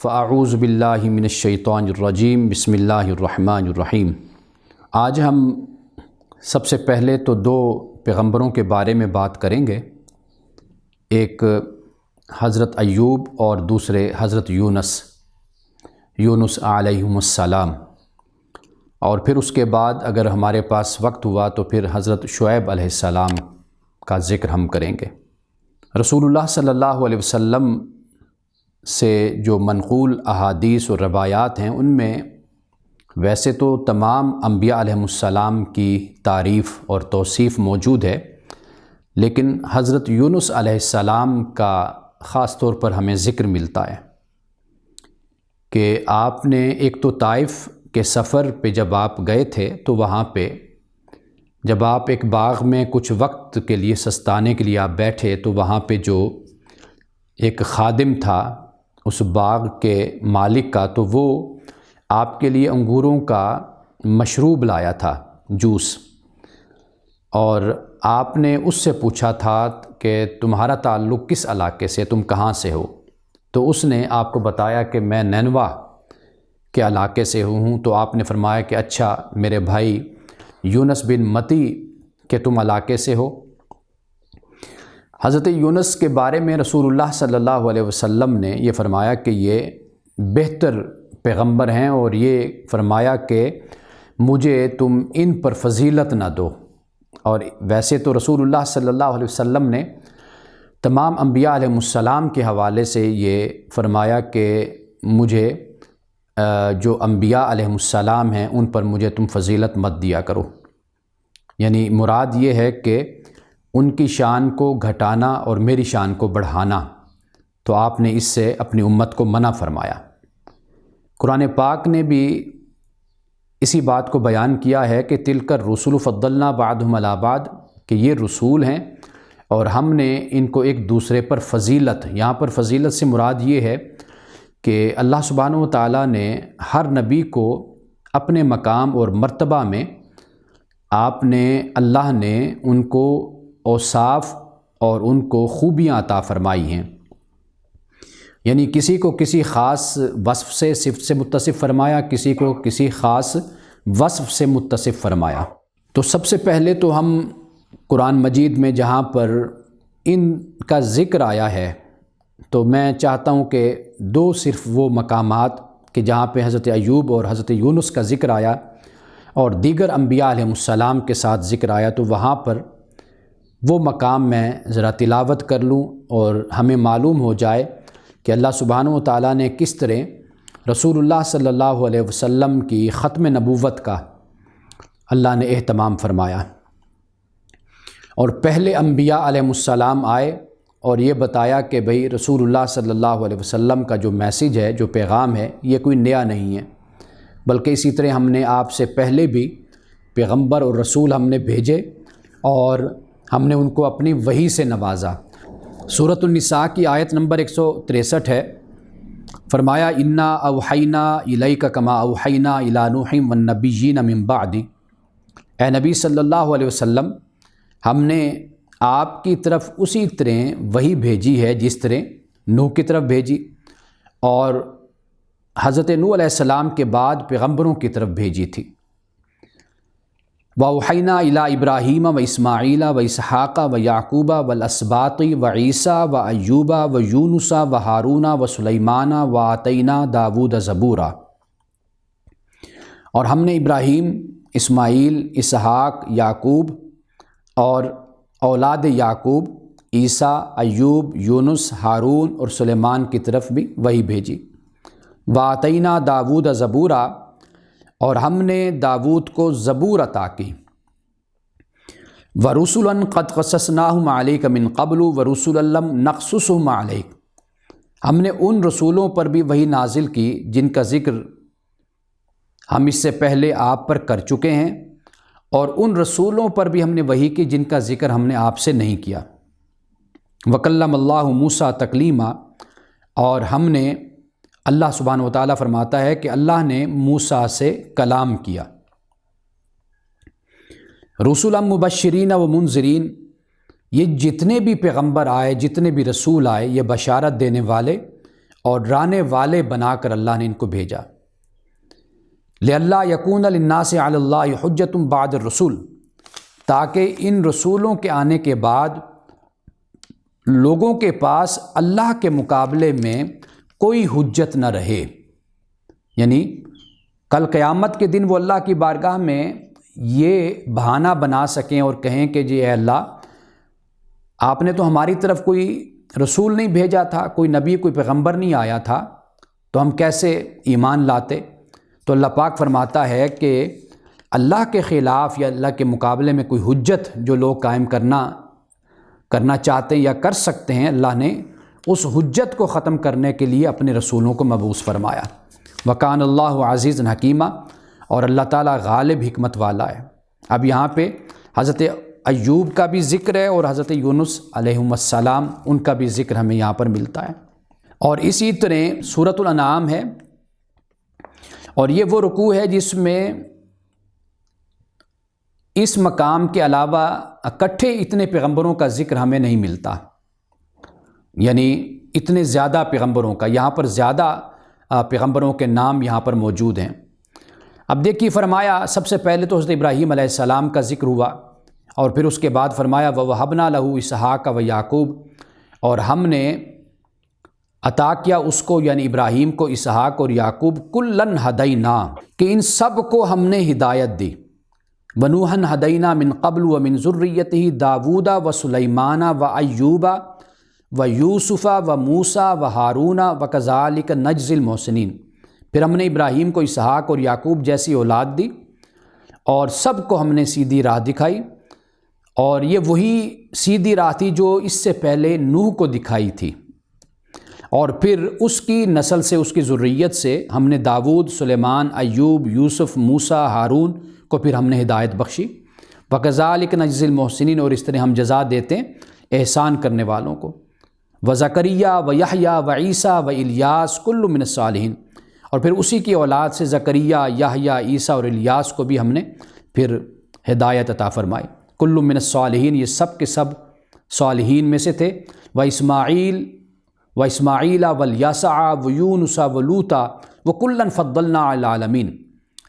فاعوذ باللہ من الشیطان الرجیم بسم اللہ الرحمن الرحیم۔ آج ہم سب سے پہلے تو دو پیغمبروں کے بارے میں بات کریں گے، ایک حضرت ایوب اور دوسرے حضرت یونس علیہم السلام، اور پھر اس کے بعد اگر ہمارے پاس وقت ہوا تو پھر حضرت شعیب علیہ السلام کا ذکر ہم کریں گے۔ رسول اللہ صلی اللہ علیہ وسلم سے جو منقول احادیث اور روایات ہیں ان میں ویسے تو تمام انبیاء علیہم السلام کی تعریف اور توصیف موجود ہے، لیکن حضرت یونس علیہ السلام کا خاص طور پر ہمیں ذکر ملتا ہے کہ آپ نے ایک تو طائف کے سفر پہ جب آپ گئے تھے تو وہاں پہ جب آپ ایک باغ میں کچھ وقت کے لیے سستانے کے لیے آپ بیٹھے تو وہاں پہ جو ایک خادم تھا اس باغ کے مالک کا، تو وہ آپ کے لیے انگوروں کا مشروب لایا تھا، جوس، اور آپ نے اس سے پوچھا تھا کہ تمہارا تعلق کس علاقے سے، تم کہاں سے ہو؟ تو اس نے آپ کو بتایا کہ میں نینوا کے علاقے سے ہوں۔ تو آپ نے فرمایا کہ اچھا میرے بھائی یونس بن متی کہ تم علاقے سے ہو۔ حضرت یونس کے بارے میں رسول اللہ صلی اللہ علیہ وسلم نے یہ فرمایا کہ یہ بہتر پیغمبر ہیں، اور یہ فرمایا کہ مجھے تم ان پر فضیلت نہ دو۔ اور ویسے تو رسول اللہ صلی اللہ علیہ وسلم نے تمام انبیاء علیہ السلام کے حوالے سے یہ فرمایا کہ مجھے جو انبیاء علیہ السلام ہیں ان پر مجھے تم فضیلت مت دیا کرو، یعنی مراد یہ ہے کہ ان کی شان کو گھٹانا اور میری شان کو بڑھانا، تو آپ نے اس سے اپنی امت کو منع فرمایا۔ قرآن پاک نے بھی اسی بات کو بیان کیا ہے کہ تلک الرسل فضلنا بعضهم علی بعض، کہ یہ رسول ہیں اور ہم نے ان کو ایک دوسرے پر فضیلت، یہاں پر فضیلت سے مراد یہ ہے کہ اللہ سبحانہ و تعالیٰ نے ہر نبی کو اپنے مقام اور مرتبہ میں اللہ نے ان کو اوصاف اور ان کو خوبیاں عطا فرمائی ہیں، یعنی کسی کو کسی خاص وصف سے صفت سے متصف فرمایا، کسی کو کسی خاص وصف سے متصف فرمایا۔ تو سب سے پہلے تو ہم قرآن مجید میں جہاں پر ان کا ذکر آیا ہے تو میں چاہتا ہوں کہ دو صرف وہ مقامات کہ جہاں پہ حضرت ایوب اور حضرت یونس کا ذکر آیا اور دیگر انبیاء علیہ السلام کے ساتھ ذکر آیا، تو وہاں پر وہ مقام میں ذرا تلاوت کر لوں اور ہمیں معلوم ہو جائے کہ اللہ سبحانہ و تعالیٰ نے کس طرح رسول اللہ صلی اللہ علیہ وسلم کی ختم نبوت کا اللہ نے اہتمام فرمایا۔ اور پہلے انبیاء علیہ السلام آئے اور یہ بتایا کہ بھئی رسول اللہ صلی اللہ علیہ وسلم کا جو میسیج ہے، جو پیغام ہے، یہ کوئی نیا نہیں ہے، بلکہ اسی طرح ہم نے آپ سے پہلے بھی پیغمبر اور رسول ہم نے بھیجے اور ہم نے ان کو اپنی وحی سے نوازا۔ سورۃ النساء کی آیت نمبر 163 ہے، فرمایا انا اوحینا الیک کما اوحینا الی نوح والنبیین من بعد، اے نبی صلی اللہ علیہ وسلم ہم نے آپ کی طرف اسی طرح وحی بھیجی ہے جس طرح نوح کی طرف بھیجی اور حضرت نوح علیہ السلام کے بعد پیغمبروں کی طرف بھیجی تھی۔ وَأَوْحَيْنَا إِلَىٰ إِبْرَاهِيمَ وَإِسْمَاعِيلَ وَإِسْحَاقَ وَيَعْقُوبَ وَالْأَسْبَاطِ وَعِيسَىٰ وَأَيُّوبَ وَيُونُسَ وَهَارُونَ وَسُلَيْمَانَ وَآتَيْنَا دَاوُودَ زَبُورًا، اور ہم نے ابراہیم، اسماعیل، اسحاق، یعقوب اور اولاد یعقوب، عیسیٰ، ایوب، یونس، ہارون اور سلیمان کی طرف بھی وہی بھیجی۔ وَآتَيْنَا دَاوُودَ زَبُورًا، اور ہم نے داود کو زبور عطا کی۔ وَرُسُلًا قَدْ قَصَصْنَاهُمْ عَلَيْكَ مِن قَبْلُ وَرُسُلًا لَّمْ نَقْصُصْهُمْ عَلَيْكَ، ہم نے ان رسولوں پر بھی وہی نازل کی جن کا ذکر ہم اس سے پہلے آپ پر کر چکے ہیں، اور ان رسولوں پر بھی ہم نے وحی کی جن کا ذکر ہم نے آپ سے نہیں کیا۔ وَكَلَّمَ اللَّهُ مُوسَىٰ تَكْلِيمًا، اور ہم نے اللہ سبحانہ و تعالیٰ فرماتا ہے کہ اللہ نے موسیٰ سے کلام کیا۔ رسولا مبشرین و منذرین، یہ جتنے بھی پیغمبر آئے، جتنے بھی رسول آئے، یہ بشارت دینے والے اور ڈرانے والے بنا کر اللہ نے ان کو بھیجا۔ لِأَلَّا يَكُونَ لِلنَّاسِ عَلَى اللَّهِ حُجَّةٌ بَعْدَ الرُّسُلِ، تاکہ ان رسولوں کے آنے کے بعد لوگوں کے پاس اللہ کے مقابلے میں کوئی حجت نہ رہے، یعنی کل قیامت کے دن وہ اللہ کی بارگاہ میں یہ بہانہ بنا سکیں اور کہیں کہ جی اے اللہ، آپ نے تو ہماری طرف کوئی رسول نہیں بھیجا تھا، کوئی نبی کوئی پیغمبر نہیں آیا تھا، تو ہم کیسے ایمان لاتے؟ تو اللہ پاک فرماتا ہے کہ اللہ کے خلاف یا اللہ کے مقابلے میں کوئی حجت جو لوگ قائم کرنا چاہتے ہیں یا کر سکتے ہیں، اللہ نے اس حجت کو ختم کرنے کے لیے اپنے رسولوں کو مبعوث فرمایا۔ وَكَانَ اللَّهُ عَزِيزًا حَكِيمًا، اور اللہ تعالیٰ غالب حکمت والا ہے۔ اب یہاں پہ حضرت ایوب کا بھی ذکر ہے اور حضرت یونس علیہم السلام ان کا بھی ذکر ہمیں یہاں پر ملتا ہے۔ اور اسی طرح سورۃ الانعام ہے، اور یہ وہ رکوع ہے جس میں اس مقام کے علاوہ اکٹھے اتنے پیغمبروں کا ذکر ہمیں نہیں ملتا، یعنی اتنے زیادہ پیغمبروں کا، یہاں پر زیادہ پیغمبروں کے نام یہاں پر موجود ہیں۔ اب دیکھیے فرمایا سب سے پہلے تو حضرت ابراہیم علیہ السلام کا ذکر ہوا، اور پھر اس کے بعد فرمایا وَوَهَبْنَا لَهُ إِسْحَاقَ وَيَعْقُوبَ، اور ہم نے عطا کیا اس کو یعنی ابراہیم کو اسحاق اور یعقوب کُلًّا هَدَيْنَا، کہ ان سب کو ہم نے ہدایت دی۔ وَنُوحًا هَدَيْنَا مِن قَبْلُ وَمِن ذُرِّيَّتِهِ دَاوُودَ وَسُلَيْمَانَ وَأَيُّوبَ وَيُوسُفَ وَمُوسَى وَهَارُونَ وَكَذَلِكَ نَجْزِي الْمُحْسِنِينَ، پھر ہم نے ابراہیم کو اسحاق اور یعقوب جیسی اولاد دی اور سب کو ہم نے سیدھی راہ دکھائی، اور یہ وہی سیدھی راہ تھی جو اس سے پہلے نوح کو دکھائی تھی، اور پھر اس کی نسل سے اس کی ذریت سے ہم نے داود، سلیمان، ایوب، یوسف، موسیٰ، ہارون کو پھر ہم نے ہدایت بخشی۔ وَكَذَلِكَ نَجْزِي الْمُحْسِنِينَ، اور اس طرح ہم جزا دیتے ہیں احسان کرنے والوں کو۔ وَزَكَرِيَّا وَيَحْيَا وَعِيسَىٰ وَإِلْيَاسَ كُلٌّ مِّنَ الصَّالِحِينَ، اور پھر اسی کی اولاد سے زکریا، یحییٰ، عیسیٰ اور الیاس کو بھی ہم نے پھر ہدایت عطا فرمائی۔ کل من الصالحین، یہ سب کے سب صالحین میں سے تھے۔ وَإِسْمَاعِيلَ وَالْيَسَعَ وَيُونُسَ وَلُوطَ وَكُلًّا فَضَّلْنَا عَلَى الْعَالَمِينَ،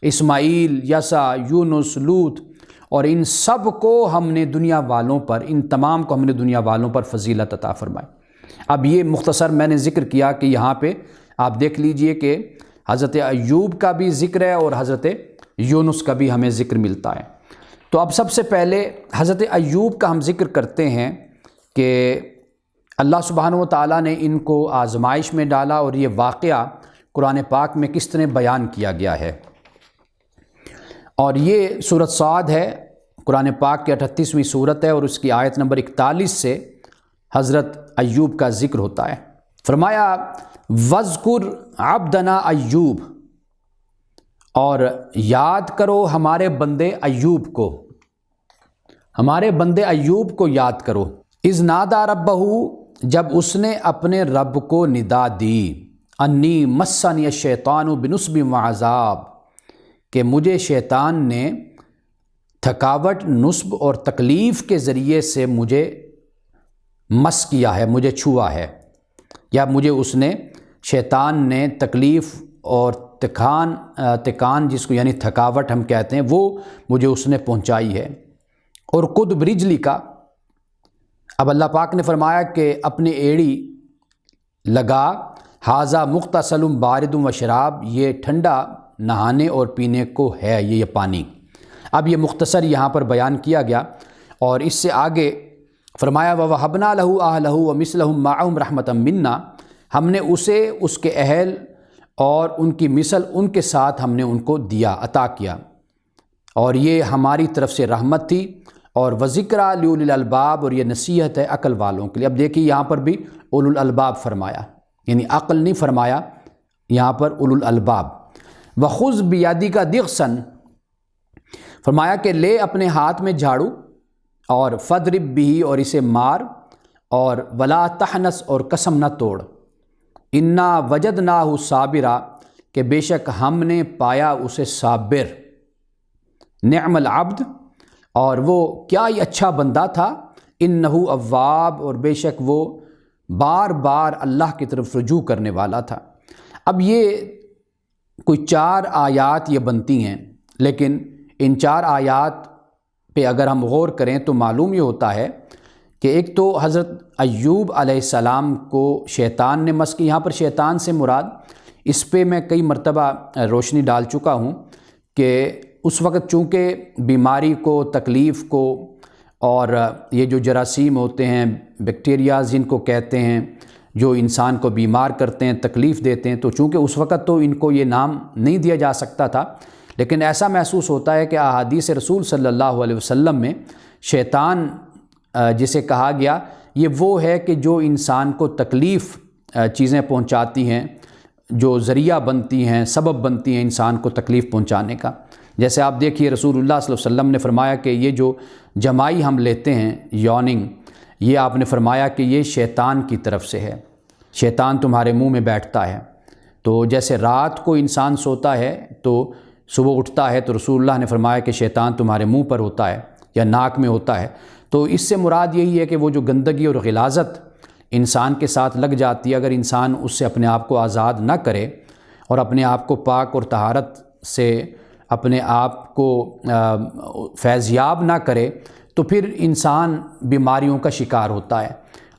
اسماعیل، یسع، یونس، لوط، اور ان سب کو ہم نے دنیا والوں پر، ان تمام کو ہم نے دنیا والوں پر فضیلت عطا فرمائی۔ اب یہ مختصر میں نے ذکر کیا کہ یہاں پہ آپ دیکھ لیجئے کہ حضرت ایوب کا بھی ذکر ہے اور حضرت یونس کا بھی ہمیں ذکر ملتا ہے۔ تو اب سب سے پہلے حضرت ایوب کا ہم ذکر کرتے ہیں کہ اللہ سبحانہ و تعالیٰ نے ان کو آزمائش میں ڈالا، اور یہ واقعہ قرآن پاک میں کس طرح بیان کیا گیا ہے۔ اور یہ سورۃ صاد ہے، قرآن پاک کی 38ویں سورت ہے، اور اس کی آیت نمبر 41 سے حضرت ایوب کا ذکر ہوتا ہے۔ فرمایا وَاذْكُرْ عَبْدَنَا ایوب، اور یاد کرو ہمارے بندے ایوب کو، ہمارے بندے ایوب کو یاد کرو۔ اذ نادا ربہ، جب اس نے اپنے رب کو ندا دی، انی مسنی الشیطان بنصب وعذاب، کہ مجھے شیطان نے تھکاوٹ، نصب اور تکلیف کے ذریعے سے مجھے مس کیا ہے، مجھے چھوا ہے، یا مجھے اس نے، شیطان نے تکلیف اور تکان جس کو یعنی تھکاوٹ ہم کہتے ہیں، وہ مجھے اس نے پہنچائی ہے۔ اور قد برجلی کا، اب اللہ پاک نے فرمایا کہ اپنے ایڑی لگا، ھذا مغتسل بارد و شراب، یہ ٹھنڈا نہانے اور پینے کو ہے یہ پانی۔ اب یہ مختصر یہاں پر بیان کیا گیا، اور اس سے آگے فرمایا وَوَهَبْنَا لَهُ أَهْلَهُ وَمِثْلَهُمْ مَعَهُمْ رَحْمَةً مِنَّا، ہم نے اسے اس کے اہل اور ان کی مثل ان کے ساتھ ہم نے ان کو دیا، عطا کیا، اور یہ ہماری طرف سے رحمت تھی، اور وذکریٰ لِأُولِي الْأَلْبَابِ، اور یہ نصیحت ہے عقل والوں کے لیے۔ اب دیکھیے یہاں پر بھی اولو الالباب فرمایا، یعنی عقل نہیں فرمایا، یہاں پر اولو الالباب۔ وَخُذْ بِيَدِكَ ضِغْثًا، فرمایا کہ لے اپنے ہاتھ میں جھاڑو، اور فَاضْرِب بِهِ، اور اسے مار، اور وَلَا تَحْنَثْ، اور قسم نہ توڑ، اِنَّا وَجَدْنَاهُ صَابِرًا، کہ بے شک ہم نے پایا اسے صابر، نعم العبد، اور وہ کیا ہی اچھا بندہ تھا، انہو اواب، اور بے شک وہ بار بار اللہ کی طرف رجوع کرنے والا تھا۔ اب یہ کوئی 4 آیات یہ بنتی ہیں، لیکن ان 4 آیات پہ اگر ہم غور کریں تو معلوم یہ ہوتا ہے کہ ایک تو حضرت ایوب علیہ السلام کو شیطان نے مس کی۔ یہاں پر شیطان سے مراد، اس پہ میں کئی مرتبہ روشنی ڈال چکا ہوں کہ اس وقت چونکہ بیماری کو، تکلیف کو، اور یہ جو جراثیم ہوتے ہیں، بیکٹیریاز جن کو کہتے ہیں، جو انسان کو بیمار کرتے ہیں، تکلیف دیتے ہیں، تو چونکہ اس وقت تو ان کو یہ نام نہیں دیا جا سکتا تھا، لیکن ایسا محسوس ہوتا ہے کہ احادیث رسول صلی اللہ علیہ وسلم میں شیطان جسے کہا گیا، یہ وہ ہے کہ جو انسان کو تکلیف چیزیں پہنچاتی ہیں، جو ذریعہ بنتی ہیں، سبب بنتی ہیں انسان کو تکلیف پہنچانے کا۔ جیسے آپ دیکھیے رسول اللہ صلی اللہ علیہ وسلم نے فرمایا کہ یہ جو جمائی ہم لیتے ہیں، یوننگ، یہ آپ نے فرمایا کہ یہ شیطان کی طرف سے ہے، شیطان تمہارے منہ میں بیٹھتا ہے۔ تو جیسے رات کو انسان سوتا ہے تو صبح اٹھتا ہے تو رسول اللہ نے فرمایا کہ شیطان تمہارے منہ پر ہوتا ہے یا ناک میں ہوتا ہے۔ تو اس سے مراد یہی ہے کہ وہ جو گندگی اور غلاظت انسان کے ساتھ لگ جاتی ہے، اگر انسان اس سے اپنے آپ کو آزاد نہ کرے اور اپنے آپ کو پاک اور طہارت سے اپنے آپ کو فیضیاب نہ کرے، تو پھر انسان بیماریوں کا شکار ہوتا ہے۔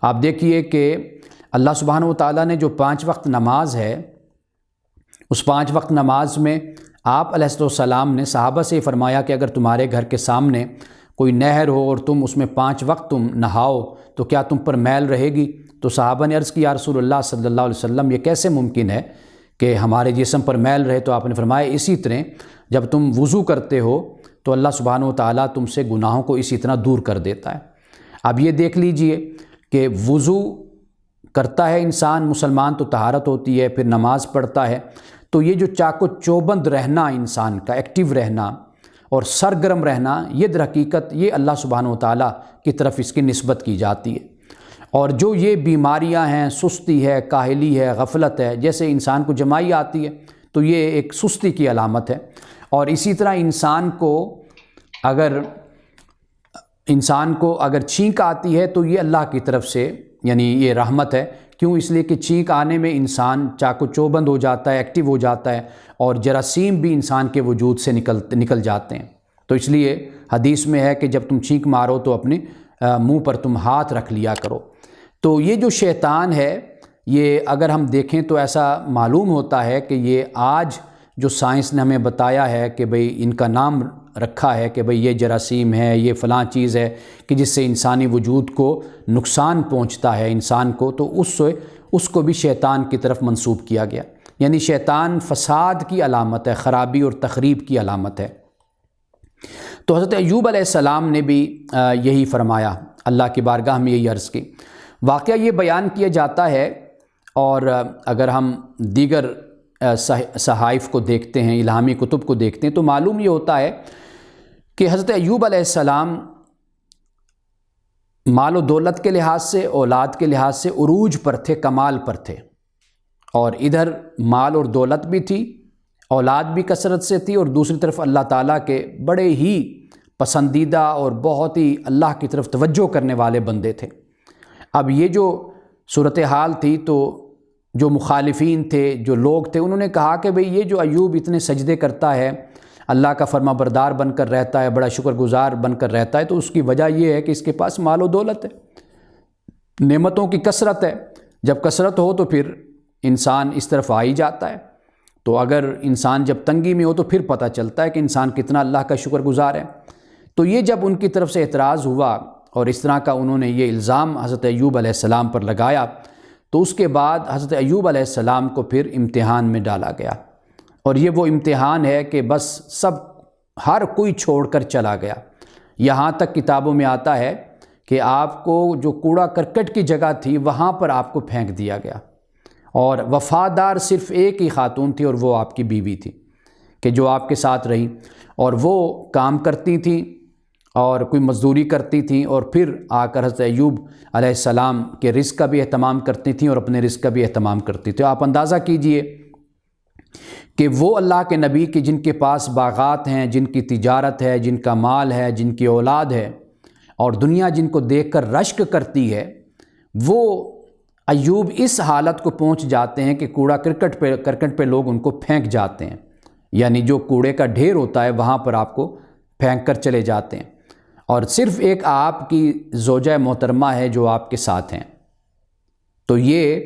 آپ دیکھیے کہ اللہ سبحانہ و تعالیٰ نے جو 5 وقت نماز ہے، اس 5 وقت نماز میں آپ علیہ السلام نے صحابہ سے فرمایا کہ اگر تمہارے گھر کے سامنے کوئی نہر ہو اور تم اس میں 5 وقت تم نہاؤ تو کیا تم پر میل رہے گی؟ تو صحابہ نے عرض کی یا رسول اللہ صلی اللہ علیہ وسلم، یہ کیسے ممکن ہے کہ ہمارے جسم پر میل رہے؟ تو آپ نے فرمایا اسی طرح جب تم وضو کرتے ہو تو اللہ سبحانہ و تعالیٰ تم سے گناہوں کو اسی طرح دور کر دیتا ہے۔ اب یہ دیکھ لیجئے کہ وضو کرتا ہے انسان، مسلمان تو طہارت ہوتی ہے، پھر نماز پڑھتا ہے، تو یہ جو چاق و چوبند رہنا انسان کا، ایکٹیو رہنا اور سرگرم رہنا، یہ در حقیقت یہ اللہ سبحانہ و تعالیٰ کی طرف اس کی نسبت کی جاتی ہے۔ اور جو یہ بیماریاں ہیں، سستی ہے، کاہلی ہے، غفلت ہے، جیسے انسان کو جمائی آتی ہے تو یہ ایک سستی کی علامت ہے۔ اور اسی طرح انسان کو اگر چھینک آتی ہے تو یہ اللہ کی طرف سے، یعنی یہ رحمت ہے۔ کیوں؟ اس لیے کہ چھینک آنے میں انسان چاق و چوبند ہو جاتا ہے، ایکٹیو ہو جاتا ہے، اور جراثیم بھی انسان کے وجود سے نکل جاتے ہیں۔ تو اس لیے حدیث میں ہے کہ جب تم چھینک مارو تو اپنے منہ پر تم ہاتھ رکھ لیا کرو۔ تو یہ جو شیطان ہے، یہ اگر ہم دیکھیں تو ایسا معلوم ہوتا ہے کہ یہ آج جو سائنس نے ہمیں بتایا ہے کہ بھئی ان کا نام رکھا ہے کہ بھئی یہ جراثیم ہے، یہ فلاں چیز ہے کہ جس سے انسانی وجود کو نقصان پہنچتا ہے انسان کو، تو اس کو بھی شیطان کی طرف منسوب کیا گیا۔ یعنی شیطان فساد کی علامت ہے، خرابی اور تخریب کی علامت ہے۔ تو حضرت ایوب علیہ السلام نے بھی یہی فرمایا، اللہ کی بارگاہ میں یہی عرض کی۔ واقعہ یہ بیان کیا جاتا ہے، اور اگر ہم دیگر صحائف کو دیکھتے ہیں، الہامی کتب کو دیکھتے ہیں، تو معلوم یہ ہوتا ہے کہ حضرت ایوب علیہ السلام مال و دولت کے لحاظ سے، اولاد کے لحاظ سے عروج پر تھے، کمال پر تھے، اور ادھر مال اور دولت بھی تھی، اولاد بھی کثرت سے تھی، اور دوسری طرف اللہ تعالیٰ کے بڑے ہی پسندیدہ اور بہت ہی اللہ کی طرف توجہ کرنے والے بندے تھے۔ اب یہ جو صورتحال تھی، تو جو مخالفین تھے، جو لوگ تھے، انہوں نے کہا کہ بھئی یہ جو ایوب اتنے سجدے کرتا ہے، اللہ کا فرما بردار بن کر رہتا ہے، بڑا شکر گزار بن کر رہتا ہے، تو اس کی وجہ یہ ہے کہ اس کے پاس مال و دولت ہے، نعمتوں کی کثرت ہے۔ جب کثرت ہو تو پھر انسان اس طرف آ ہی جاتا ہے۔ تو اگر انسان جب تنگی میں ہو تو پھر پتہ چلتا ہے کہ انسان کتنا اللہ کا شکر گزار ہے۔ تو یہ جب ان کی طرف سے اعتراض ہوا اور اس طرح کا انہوں نے یہ الزام حضرت ایوب علیہ السلام پر لگایا، تو اس کے بعد حضرت ایوب علیہ السلام کو پھر امتحان میں ڈالا گیا، اور یہ وہ امتحان ہے کہ بس ہر کوئی چھوڑ کر چلا گیا۔ یہاں تک کتابوں میں آتا ہے کہ آپ کو جو کوڑا کرکٹ کی جگہ تھی وہاں پر آپ کو پھینک دیا گیا، اور وفادار صرف ایک ہی خاتون تھی، اور وہ آپ کی بیوی تھی کہ جو آپ کے ساتھ رہی، اور وہ کام کرتی تھیں اور کوئی مزدوری کرتی تھیں، اور پھر آ کر حضرت ایوب علیہ السلام کے رزق کا بھی اہتمام کرتی تھیں اور اپنے رزق کا بھی اہتمام کرتی تھیں۔ آپ اندازہ کیجئے کہ وہ اللہ کے نبی کی جن کے پاس باغات ہیں، جن کی تجارت ہے، جن کا مال ہے، جن کی اولاد ہے، اور دنیا جن کو دیکھ کر رشک کرتی ہے، وہ ایوب اس حالت کو پہنچ جاتے ہیں کہ کوڑا کرکٹ پہ لوگ ان کو پھینک جاتے ہیں، یعنی جو کوڑے کا ڈھیر ہوتا ہے وہاں پر آپ کو پھینک کر چلے جاتے ہیں، اور صرف ایک آپ کی زوجہ محترمہ ہے جو آپ کے ساتھ ہیں۔ تو یہ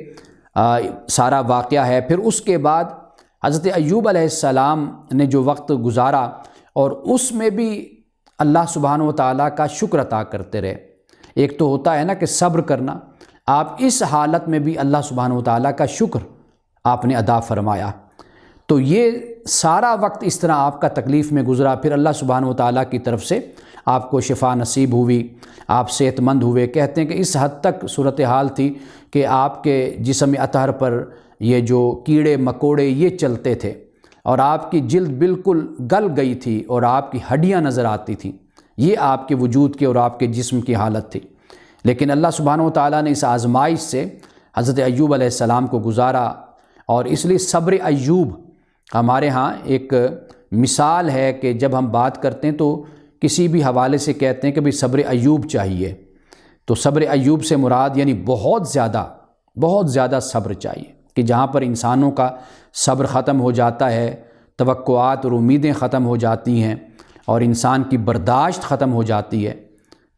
سارا واقعہ ہے۔ پھر اس کے بعد حضرت ایوب علیہ السلام نے جو وقت گزارا، اور اس میں بھی اللہ سبحانہ و تعالیٰ کا شکر عطا کرتے رہے۔ ایک تو ہوتا ہے نا کہ صبر کرنا، آپ اس حالت میں بھی اللہ سبحانہ و تعالیٰ کا شکر آپ نے ادا فرمایا۔ تو یہ سارا وقت اس طرح آپ کا تکلیف میں گزرا، پھر اللہ سبحانہ و تعالیٰ کی طرف سے آپ کو شفا نصیب ہوئی، آپ صحت مند ہوئے۔ کہتے ہیں کہ اس حد تک صورتحال تھی کہ آپ کے جسم اطہر پر یہ جو کیڑے مکوڑے یہ چلتے تھے، اور آپ کی جلد بالکل گل گئی تھی اور آپ کی ہڈیاں نظر آتی تھیں۔ یہ آپ کے وجود کی اور آپ کے جسم کی حالت تھی، لیکن اللہ سبحانہ و تعالیٰ نے اس آزمائش سے حضرت ایوب علیہ السلام کو گزارا، اور اس لیے صبر ایوب ہمارے ہاں ایک مثال ہے کہ جب ہم بات کرتے ہیں تو کسی بھی حوالے سے کہتے ہیں کہ بھئی صبر ایوب چاہیے، تو صبر ایوب سے مراد یعنی بہت زیادہ صبر چاہیے، کہ جہاں پر انسانوں کا صبر ختم ہو جاتا ہے، توقعات اور امیدیں ختم ہو جاتی ہیں، اور انسان کی برداشت ختم ہو جاتی ہے،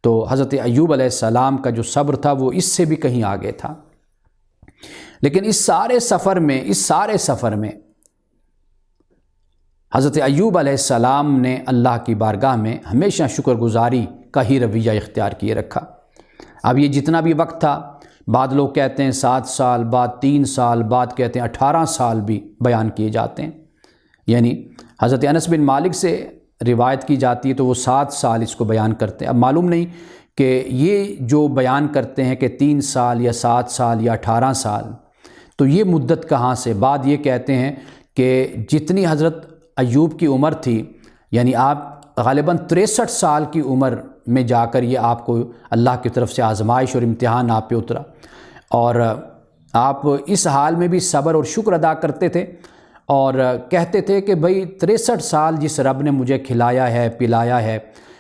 تو حضرت ایوب علیہ السلام کا جو صبر تھا وہ اس سے بھی کہیں آگے تھا۔ لیکن اس سارے سفر میں حضرت ایوب علیہ السلام نے اللہ کی بارگاہ میں ہمیشہ شکر گزاری کا ہی رویہ اختیار کیے رکھا۔ اب یہ جتنا بھی وقت تھا، بعض لوگ کہتے ہیں 7 سال، بعد 3 سال، بعد کہتے ہیں 18 سال بھی بیان کیے جاتے ہیں، یعنی حضرت انس بن مالک سے روایت کی جاتی ہے تو وہ 7 سال اس کو بیان کرتے ہیں۔ اب معلوم نہیں کہ یہ جو بیان کرتے ہیں کہ 3 سال یا 7 سال یا 18 سال، تو یہ مدت کہاں سے؟ بعد یہ کہتے ہیں کہ جتنی حضرت ایوب کی عمر تھی، یعنی آپ غالباً 63 سال کی عمر میں جا کر یہ آپ کو اللہ کی طرف سے آزمائش اور امتحان آپ پہ اترا، اور آپ اس حال میں بھی صبر اور شکر ادا کرتے تھے، اور کہتے تھے کہ بھئی 63 سال جس رب نے مجھے کھلایا ہے، پلایا ہے،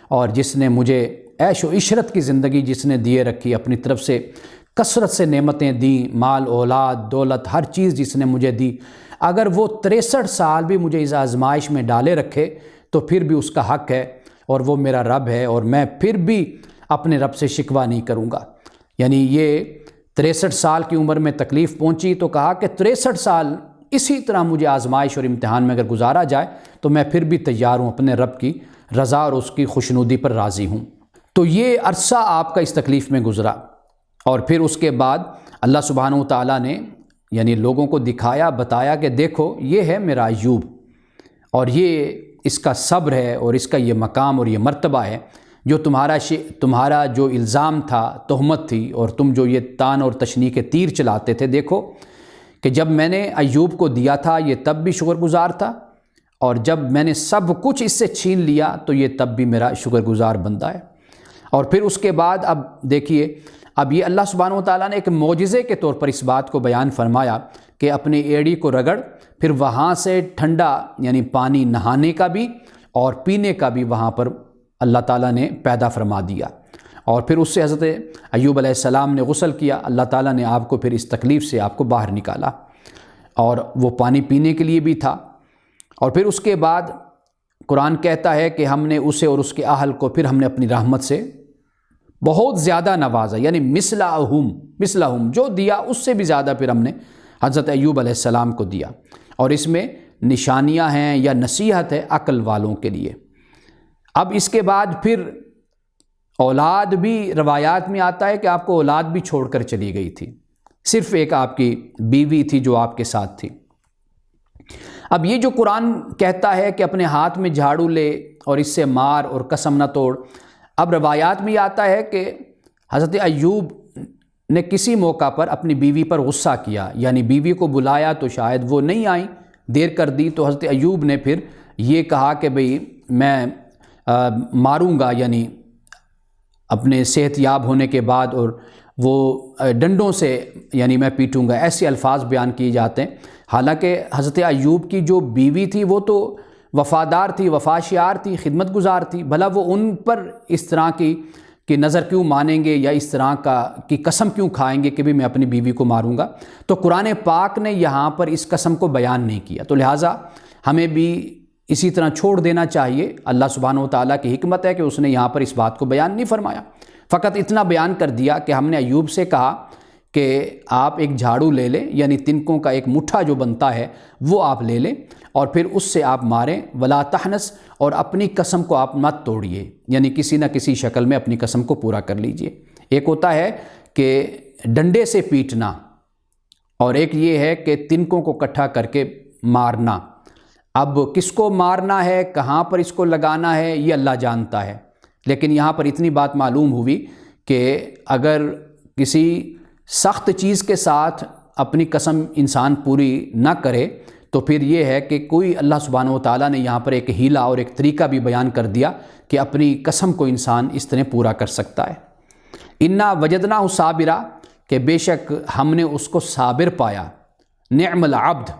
اور جس نے مجھے عیش و عشرت کی زندگی جس نے دیے رکھی، اپنی طرف سے کثرت سے نعمتیں دیں، مال اولاد دولت ہر چیز جس نے مجھے دی، اگر وہ 63 سال بھی مجھے اس آزمائش میں ڈالے رکھے تو پھر بھی اس کا حق ہے، اور وہ میرا رب ہے، اور میں پھر بھی اپنے رب سے شکوہ نہیں کروں گا۔ یعنی یہ 63 سال کی عمر میں تکلیف پہنچی تو کہا کہ 63 سال اسی طرح مجھے آزمائش اور امتحان میں اگر گزارا جائے تو میں پھر بھی تیار ہوں، اپنے رب کی رضا اور اس کی خوشنودی پر راضی ہوں۔ تو یہ عرصہ آپ کا اس تکلیف میں گزرا، اور پھر اس کے بعد اللہ سبحانہ و تعالیٰ نے یعنی لوگوں کو دکھایا، بتایا کہ دیکھو یہ ہے میرا ایوب، اور یہ اس کا صبر ہے، اور اس کا یہ مقام اور یہ مرتبہ ہے، جو تمہارا جو الزام تھا، تہمت تھی، اور تم جو یہ تان اور تشنیع کے تیر چلاتے تھے، دیکھو کہ جب میں نے ایوب کو دیا تھا یہ تب بھی شکر گزار تھا، اور جب میں نے سب کچھ اس سے چھین لیا تو یہ تب بھی میرا شکر گزار بندہ ہے۔ اور پھر اس کے بعد اب دیکھیے، اب یہ اللہ سبحانہ و تعالیٰ نے ایک معجزے کے طور پر اس بات کو بیان فرمایا کہ اپنی ایڑی کو رگڑ، پھر وہاں سے ٹھنڈا یعنی پانی نہانے کا بھی اور پینے کا بھی وہاں پر اللہ تعالیٰ نے پیدا فرما دیا، اور پھر اس سے حضرت ایوب علیہ السلام نے غسل کیا، اللہ تعالیٰ نے آپ کو پھر اس تکلیف سے آپ کو باہر نکالا، اور وہ پانی پینے کے لیے بھی تھا۔ اور پھر اس کے بعد قرآن کہتا ہے کہ ہم نے اسے اور اس کے اہل کو پھر ہم نے اپنی رحمت سے بہت زیادہ نوازا، یعنی مثلہم جو دیا اس سے بھی زیادہ پھر ہم نے حضرت ایوب علیہ السلام کو دیا، اور اس میں نشانیاں ہیں یا نصیحت ہے عقل والوں کے لیے۔ اب اس کے بعد پھر اولاد بھی روایات میں آتا ہے کہ آپ کو اولاد بھی چھوڑ کر چلی گئی تھی، صرف ایک آپ کی بیوی تھی جو آپ کے ساتھ تھی۔ اب یہ جو قرآن کہتا ہے کہ اپنے ہاتھ میں جھاڑو لے اور اس سے مار اور قسم نہ توڑ، اب روایات میں یہ آتا ہے کہ حضرت ایوب نے کسی موقع پر اپنی بیوی پر غصہ کیا، یعنی بیوی کو بلایا تو شاید وہ نہیں آئیں، دیر کر دی، تو حضرت ایوب نے پھر یہ کہا کہ بھئی میں ماروں گا، یعنی اپنے صحت یاب ہونے کے بعد، اور وہ ڈنڈوں سے یعنی میں پیٹوں گا، ایسے الفاظ بیان کیے جاتے ہیں۔ حالانکہ حضرت ایوب کی جو بیوی تھی وہ تو وفادار تھی، وفاشیار تھی، خدمت گزار تھی، بھلا وہ ان پر اس طرح کی کہ نظر کیوں مانیں گے یا اس طرح کی قسم کیوں کھائیں گے کہ بھی میں اپنی بیوی کو ماروں گا؟ تو قرآن پاک نے یہاں پر اس قسم کو بیان نہیں کیا، تو لہٰذا ہمیں بھی اسی طرح چھوڑ دینا چاہیے۔ اللہ سبحانہ و تعالیٰ کی حکمت ہے کہ اس نے یہاں پر اس بات کو بیان نہیں فرمایا، فقط اتنا بیان کر دیا کہ ہم نے ایوب سے کہا کہ آپ ایک جھاڑو لے لیں، یعنی تنکوں کا ایک مٹھا جو بنتا ہے وہ آپ لے لیں اور پھر اس سے آپ ماریں، ولا تحنس، اور اپنی قسم کو آپ مت توڑیے، یعنی کسی نہ کسی شکل میں اپنی قسم کو پورا کر لیجئے۔ ایک ہوتا ہے کہ ڈنڈے سے پیٹنا، اور ایک یہ ہے کہ تنکوں کو اکٹھا کر کے مارنا۔ اب کس کو مارنا ہے، کہاں پر اس کو لگانا ہے، یہ اللہ جانتا ہے، لیکن یہاں پر اتنی بات معلوم ہوئی کہ اگر کسی سخت چیز کے ساتھ اپنی قسم انسان پوری نہ کرے تو پھر یہ ہے کہ کوئی اللہ سبحانہ و تعالیٰ نے یہاں پر ایک ہیلہ اور ایک طریقہ بھی بیان کر دیا کہ اپنی قسم کو انسان اس طرح پورا کر سکتا ہے۔ انا وجدناہ صابرا، کہ بے شک ہم نے اس کو صابر پایا، نعم العبد،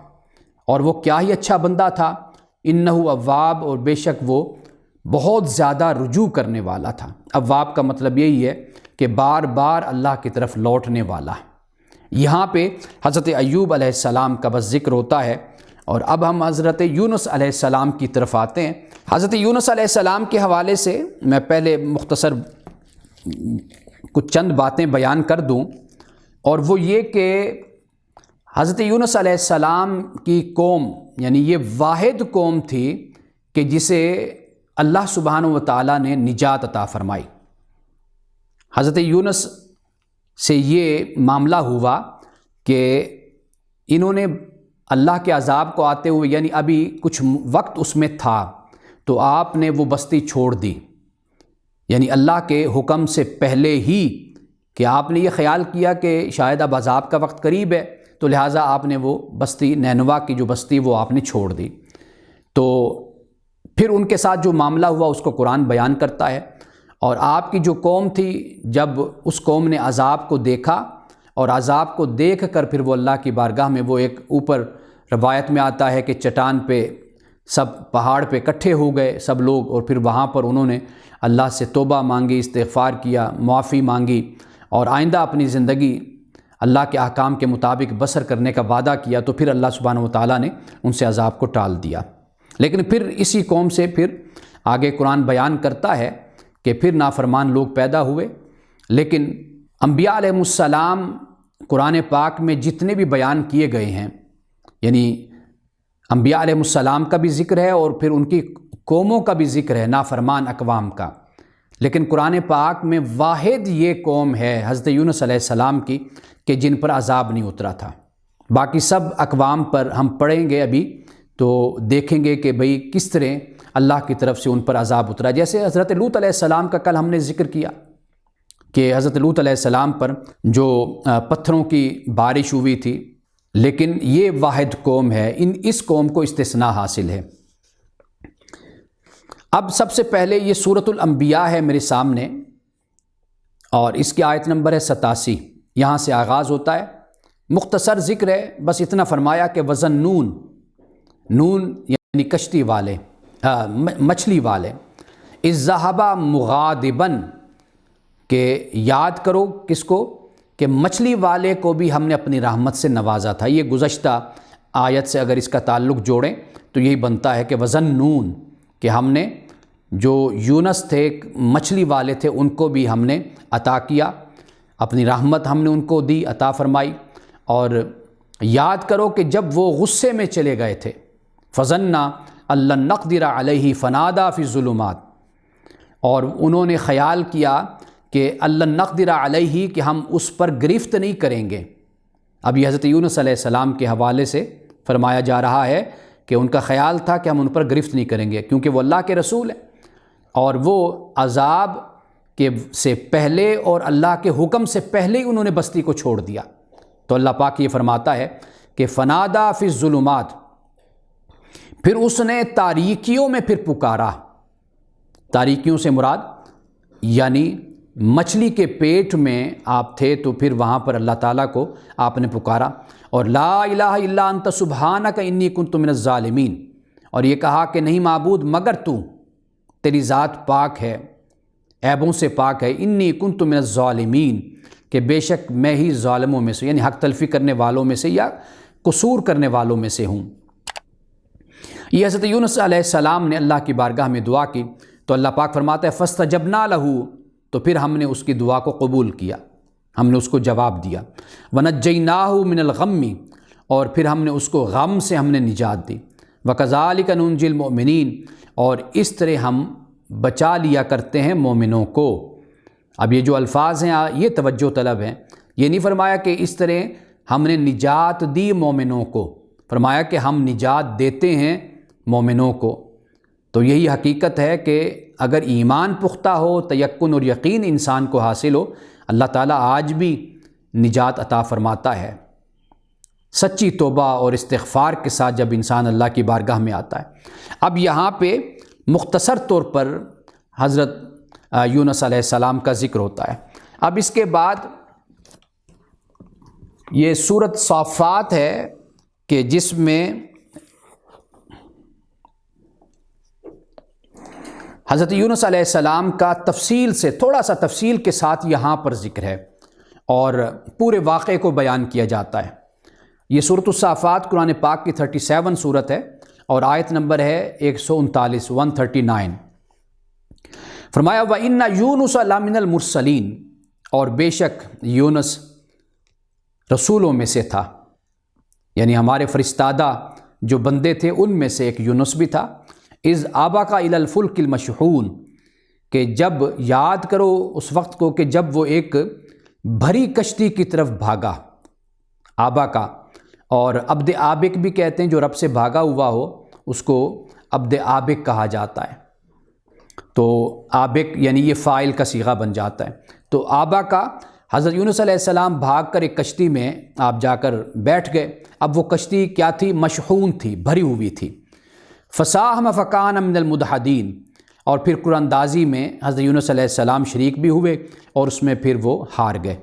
اور وہ کیا ہی اچھا بندہ تھا، انہ اواب، اور بے شک وہ بہت زیادہ رجوع کرنے والا تھا۔ اواب کا مطلب یہی ہے کہ بار بار اللہ کی طرف لوٹنے والا۔ یہاں پہ حضرت ایوب علیہ السلام کا بس ذکر ہوتا ہے، اور اب ہم حضرت یونس علیہ السلام کی طرف آتے ہیں۔ حضرت یونس علیہ السلام کے حوالے سے میں پہلے مختصر کچھ چند باتیں بیان کر دوں، اور وہ یہ کہ حضرت یونس علیہ السلام کی قوم، یعنی یہ واحد قوم تھی کہ جسے اللہ سبحانہ و تعالیٰ نے نجات عطا فرمائی۔ حضرت یونس سے یہ معاملہ ہوا کہ انہوں نے اللہ کے عذاب کو آتے ہوئے، یعنی ابھی کچھ وقت اس میں تھا، تو آپ نے وہ بستی چھوڑ دی، یعنی اللہ کے حکم سے پہلے ہی، کہ آپ نے یہ خیال کیا کہ شاید اب عذاب کا وقت قریب ہے، تو لہٰذا آپ نے وہ بستی نینوا کی جو بستی وہ آپ نے چھوڑ دی۔ تو پھر ان کے ساتھ جو معاملہ ہوا اس کو قرآن بیان کرتا ہے، اور آپ کی جو قوم تھی، جب اس قوم نے عذاب کو دیکھا اور عذاب کو دیکھ کر پھر وہ اللہ کی بارگاہ میں، وہ ایک اوپر روایت میں آتا ہے کہ چٹان پہ سب پہاڑ پہ اکٹھے ہو گئے سب لوگ، اور پھر وہاں پر انہوں نے اللہ سے توبہ مانگی، استغفار کیا، معافی مانگی، اور آئندہ اپنی زندگی اللہ کے احکام کے مطابق بسر کرنے کا وعدہ کیا، تو پھر اللہ سبحانہ و تعالیٰ نے ان سے عذاب کو ٹال دیا۔ لیکن پھر اسی قوم سے پھر آگے قرآن بیان کرتا ہے کہ پھر نافرمان لوگ پیدا ہوئے، لیکن انبیاء علیہ السلام قرآن پاک میں جتنے بھی بیان کیے گئے ہیں، یعنی انبیاء علیہ السلام کا بھی ذکر ہے اور پھر ان کی قوموں کا بھی ذکر ہے، نافرمان اقوام کا، لیکن قرآن پاک میں واحد یہ قوم ہے حضرت یونس علیہ السلام کی کہ جن پر عذاب نہیں اترا تھا۔ باقی سب اقوام پر ہم پڑھیں گے ابھی تو دیکھیں گے کہ بھئی کس طرح اللہ کی طرف سے ان پر عذاب اترا۔ جیسے حضرت لوط علیہ السلام کا کل ہم نے ذکر کیا کہ حضرت لوط علیہ السلام پر جو پتھروں کی بارش ہوئی تھی، لیکن یہ واحد قوم ہے، اس قوم کو استثناء حاصل ہے۔ اب سب سے پہلے یہ سورۃ الانبیاء ہے میرے سامنے، اور اس کی آیت نمبر ہے 87، یہاں سے آغاز ہوتا ہے، مختصر ذکر ہے، بس اتنا فرمایا کہ وَظَنُّونَ، نون یعنی کشتی والے، مچھلی والے، اِذ ذَهَبَ مُغَاضِبًا، کہ یاد کرو کس کو، کہ مچھلی والے کو بھی ہم نے اپنی رحمت سے نوازا تھا۔ یہ گزشتہ آیت سے اگر اس کا تعلق جوڑیں تو یہی بنتا ہے کہ وَظَنُّونَ، کہ ہم نے جو یونس تھے مچھلی والے تھے ان کو بھی ہم نے عطا کیا، اپنی رحمت ہم نے ان کو دی، عطا فرمائی۔ اور یاد کرو کہ جب وہ غصے میں چلے گئے تھے، فَظَنَّا أَن لَّن نَّقْدِرَ عَلَيْهِ فَنَادَىٰ فِي الظُّلُمَاتِ، اور انہوں نے خیال کیا کہ أَن لَّن نَّقْدِرَ عَلَيْهِ، کہ ہم اس پر گرفت نہیں کریں گے۔ اب یہ حضرت یونس علیہ السلام کے حوالے سے فرمایا جا رہا ہے کہ ان کا خیال تھا کہ ہم ان پر گرفت نہیں کریں گے، کیونکہ وہ اللہ کے رسول ہیں، اور وہ عذاب کے سے پہلے اور اللہ کے حکم سے پہلے ہی انہوں نے بستی کو چھوڑ دیا۔ تو اللہ پاک یہ فرماتا ہے کہ فنادا فی الظلمات، پھر اس نے تاریکیوں میں پھر پکارا۔ تاریکیوں سے مراد یعنی مچھلی کے پیٹ میں آپ تھے تو پھر وہاں پر اللہ تعالیٰ کو آپ نے پکارا، اور لا الہ الا انت سبحانک انی کنت من الظالمین، اور یہ کہا کہ نہیں معبود مگر تو، تیری ذات پاک ہے، عیبوں سے پاک ہے، انی کنت من الظالمین، کہ بے شک میں ہی ظالموں میں سے، یعنی حق تلفی کرنے والوں میں سے یا قصور کرنے والوں میں سے ہوں۔ یہ حضرت یونس علیہ السلام نے اللہ کی بارگاہ میں دعا کی تو اللہ پاک فرماتا ہے فاستجبنا لہ، تو پھر ہم نے اس کی دعا کو قبول کیا، ہم نے اس کو جواب دیا۔ ونجیناہ من الغم، اور پھر ہم نے اس کو غم سے ہم نے نجات دی۔ وکذالک ننجی المؤمنین، اور اس طرح ہم بچا لیا کرتے ہیں مومنوں کو۔ اب یہ جو الفاظ ہیں یہ توجہ طلب ہیں، یہ نہیں فرمایا کہ اس طرح ہم نے نجات دی مومنوں کو، فرمایا کہ ہم نجات دیتے ہیں مومنوں کو۔ تو یہی حقیقت ہے کہ اگر ایمان پختہ ہو، تیقن اور یقین انسان کو حاصل ہو، اللہ تعالیٰ آج بھی نجات عطا فرماتا ہے، سچی توبہ اور استغفار کے ساتھ جب انسان اللہ کی بارگاہ میں آتا ہے۔ اب یہاں پہ مختصر طور پر حضرت یونس علیہ السلام کا ذکر ہوتا ہے۔ اب اس کے بعد یہ سورۃ صافات ہے کہ جس میں حضرت یونس علیہ السلام کا تفصیل سے، تھوڑا سا تفصیل کے ساتھ یہاں پر ذکر ہے اور پورے واقعے کو بیان کیا جاتا ہے۔ یہ سورۃ الصافات قرآن پاک کی 37 سورت ہے اور آیت نمبر ہے 139 139۔ فرمایا وَإِنَّ يُونُسَ لَمِنَ الْمُرْسَلِينَ، اور بے شک یونس رسولوں میں سے تھا، یعنی ہمارے فرستادہ جو بندے تھے ان میں سے ایک یونس بھی تھا۔ اِذْ آبَقَ إِلَى الْفُلْكِ الْمَشْحُونِ، کہ جب یاد کرو اس وقت کو کہ جب وہ ایک بھری کشتی کی طرف بھاگا، آبا کا، اور عبد آبک بھی کہتے ہیں، جو رب سے بھاگا ہوا ہو اس کو عبد آبک کہا جاتا ہے۔ تو آبک یعنی یہ فاعل کا صیغہ بن جاتا ہے۔ تو آبا کا، حضرت یونس علیہ السلام بھاگ کر ایک کشتی میں آپ جا کر بیٹھ گئے۔ اب وہ کشتی کیا تھی؟ مشحون تھی، بھری ہوئی تھی۔ فساہم فکان من المدحدین، اور پھر قرآن اندازی میں حضرت یونس علیہ السلام شریک بھی ہوئے اور اس میں پھر وہ ہار گئے۔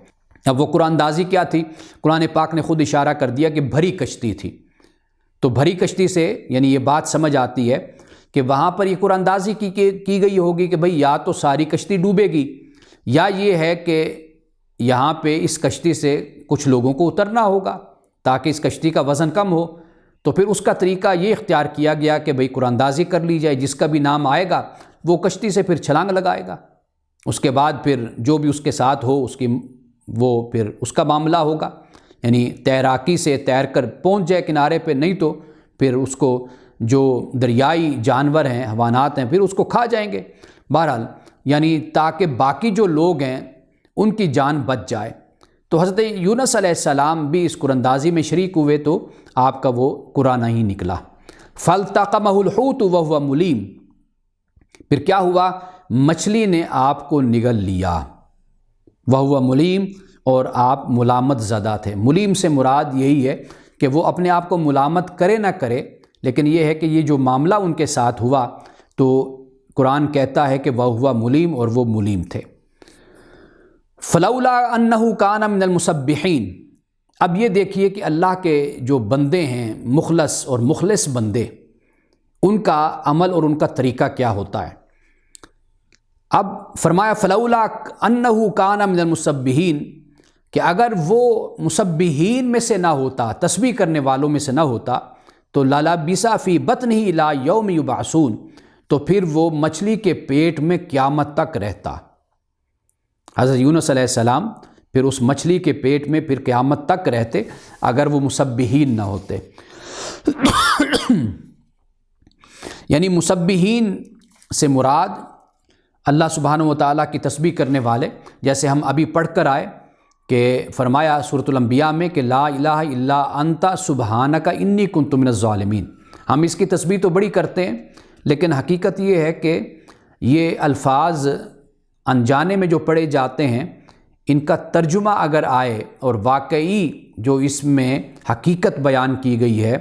اب وہ قرآن اندازی کیا تھی؟ قرآن پاک نے خود اشارہ کر دیا کہ بھری کشتی تھی۔ تو بھری کشتی سے یعنی یہ بات سمجھ آتی ہے کہ وہاں پر یہ قرآن اندازی کی گئی ہوگی کہ بھئی یا تو ساری کشتی ڈوبے گی، یا یہ ہے کہ یہاں پہ اس کشتی سے کچھ لوگوں کو اترنا ہوگا تاکہ اس کشتی کا وزن کم ہو۔ تو پھر اس کا طریقہ یہ اختیار کیا گیا کہ بھئی قرآن اندازی کر لی جائے، جس کا بھی نام آئے گا وہ کشتی سے پھر چھلانگ لگائے گا، اس کے بعد پھر جو بھی اس کے ساتھ ہو وہ پھر اس کا معاملہ ہوگا، یعنی تیراکی سے تیر کر پہنچ جائے کنارے پہ، نہیں تو پھر اس کو جو دریائی جانور ہیں، حیوانات ہیں، پھر اس کو کھا جائیں گے۔ بہرحال یعنی تاکہ باقی جو لوگ ہیں ان کی جان بچ جائے۔ تو حضرت یونس علیہ السلام بھی اس قرآن اندازی میں شریک ہوئے تو آپ کا وہ قرآن ہی نکلا۔ فَالْتَقَمَهُ الْحُوتُ وَهُوَ مُلِيمٌ، پھر کیا ہوا؟ مچھلی نے آپ کو نگل لیا، وَهُوَ مُلِيمٌ، اور آپ ملامت زدہ تھے۔ ملیم سے مراد یہی ہے کہ وہ اپنے آپ کو ملامت کرے نہ کرے، لیکن یہ ہے کہ یہ جو معاملہ ان کے ساتھ ہوا تو قرآن کہتا ہے کہ وَهُوَ مُلِيمٌ، اور وہ ملیم تھے۔ فلولا انہ کان من المسبحین، اب یہ دیکھیے کہ اللہ کے جو بندے ہیں مخلص اور مخلص بندے، ان کا عمل اور ان کا طریقہ کیا ہوتا ہے۔ اب فرمایا فلولا انہ کان من المسبحین، کہ اگر وہ مسبحین میں سے نہ ہوتا، تسبیح کرنے والوں میں سے نہ ہوتا، تو للبث فی بطنہ الی یوم یبعثون، تو پھر وہ مچھلی کے پیٹ میں قیامت تک رہتا۔ حضرت یونس علیہ السلام پھر اس مچھلی کے پیٹ میں پھر قیامت تک رہتے اگر وہ مسبحین نہ ہوتے۔ یعنی مسبحین سے مراد اللہ سبحانہ و تعالیٰ کی تسبیح کرنے والے، جیسے ہم ابھی پڑھ کر آئے کہ فرمایا سورۃ الانبیاء میں کہ لا الہ الا انت سبحانک انی کنت من الظالمین۔ ہم اس کی تسبیح تو بڑی کرتے ہیں، لیکن حقیقت یہ ہے کہ یہ الفاظ انجانے میں جو پڑھے جاتے ہیں، ان کا ترجمہ اگر آئے اور واقعی جو اس میں حقیقت بیان کی گئی ہے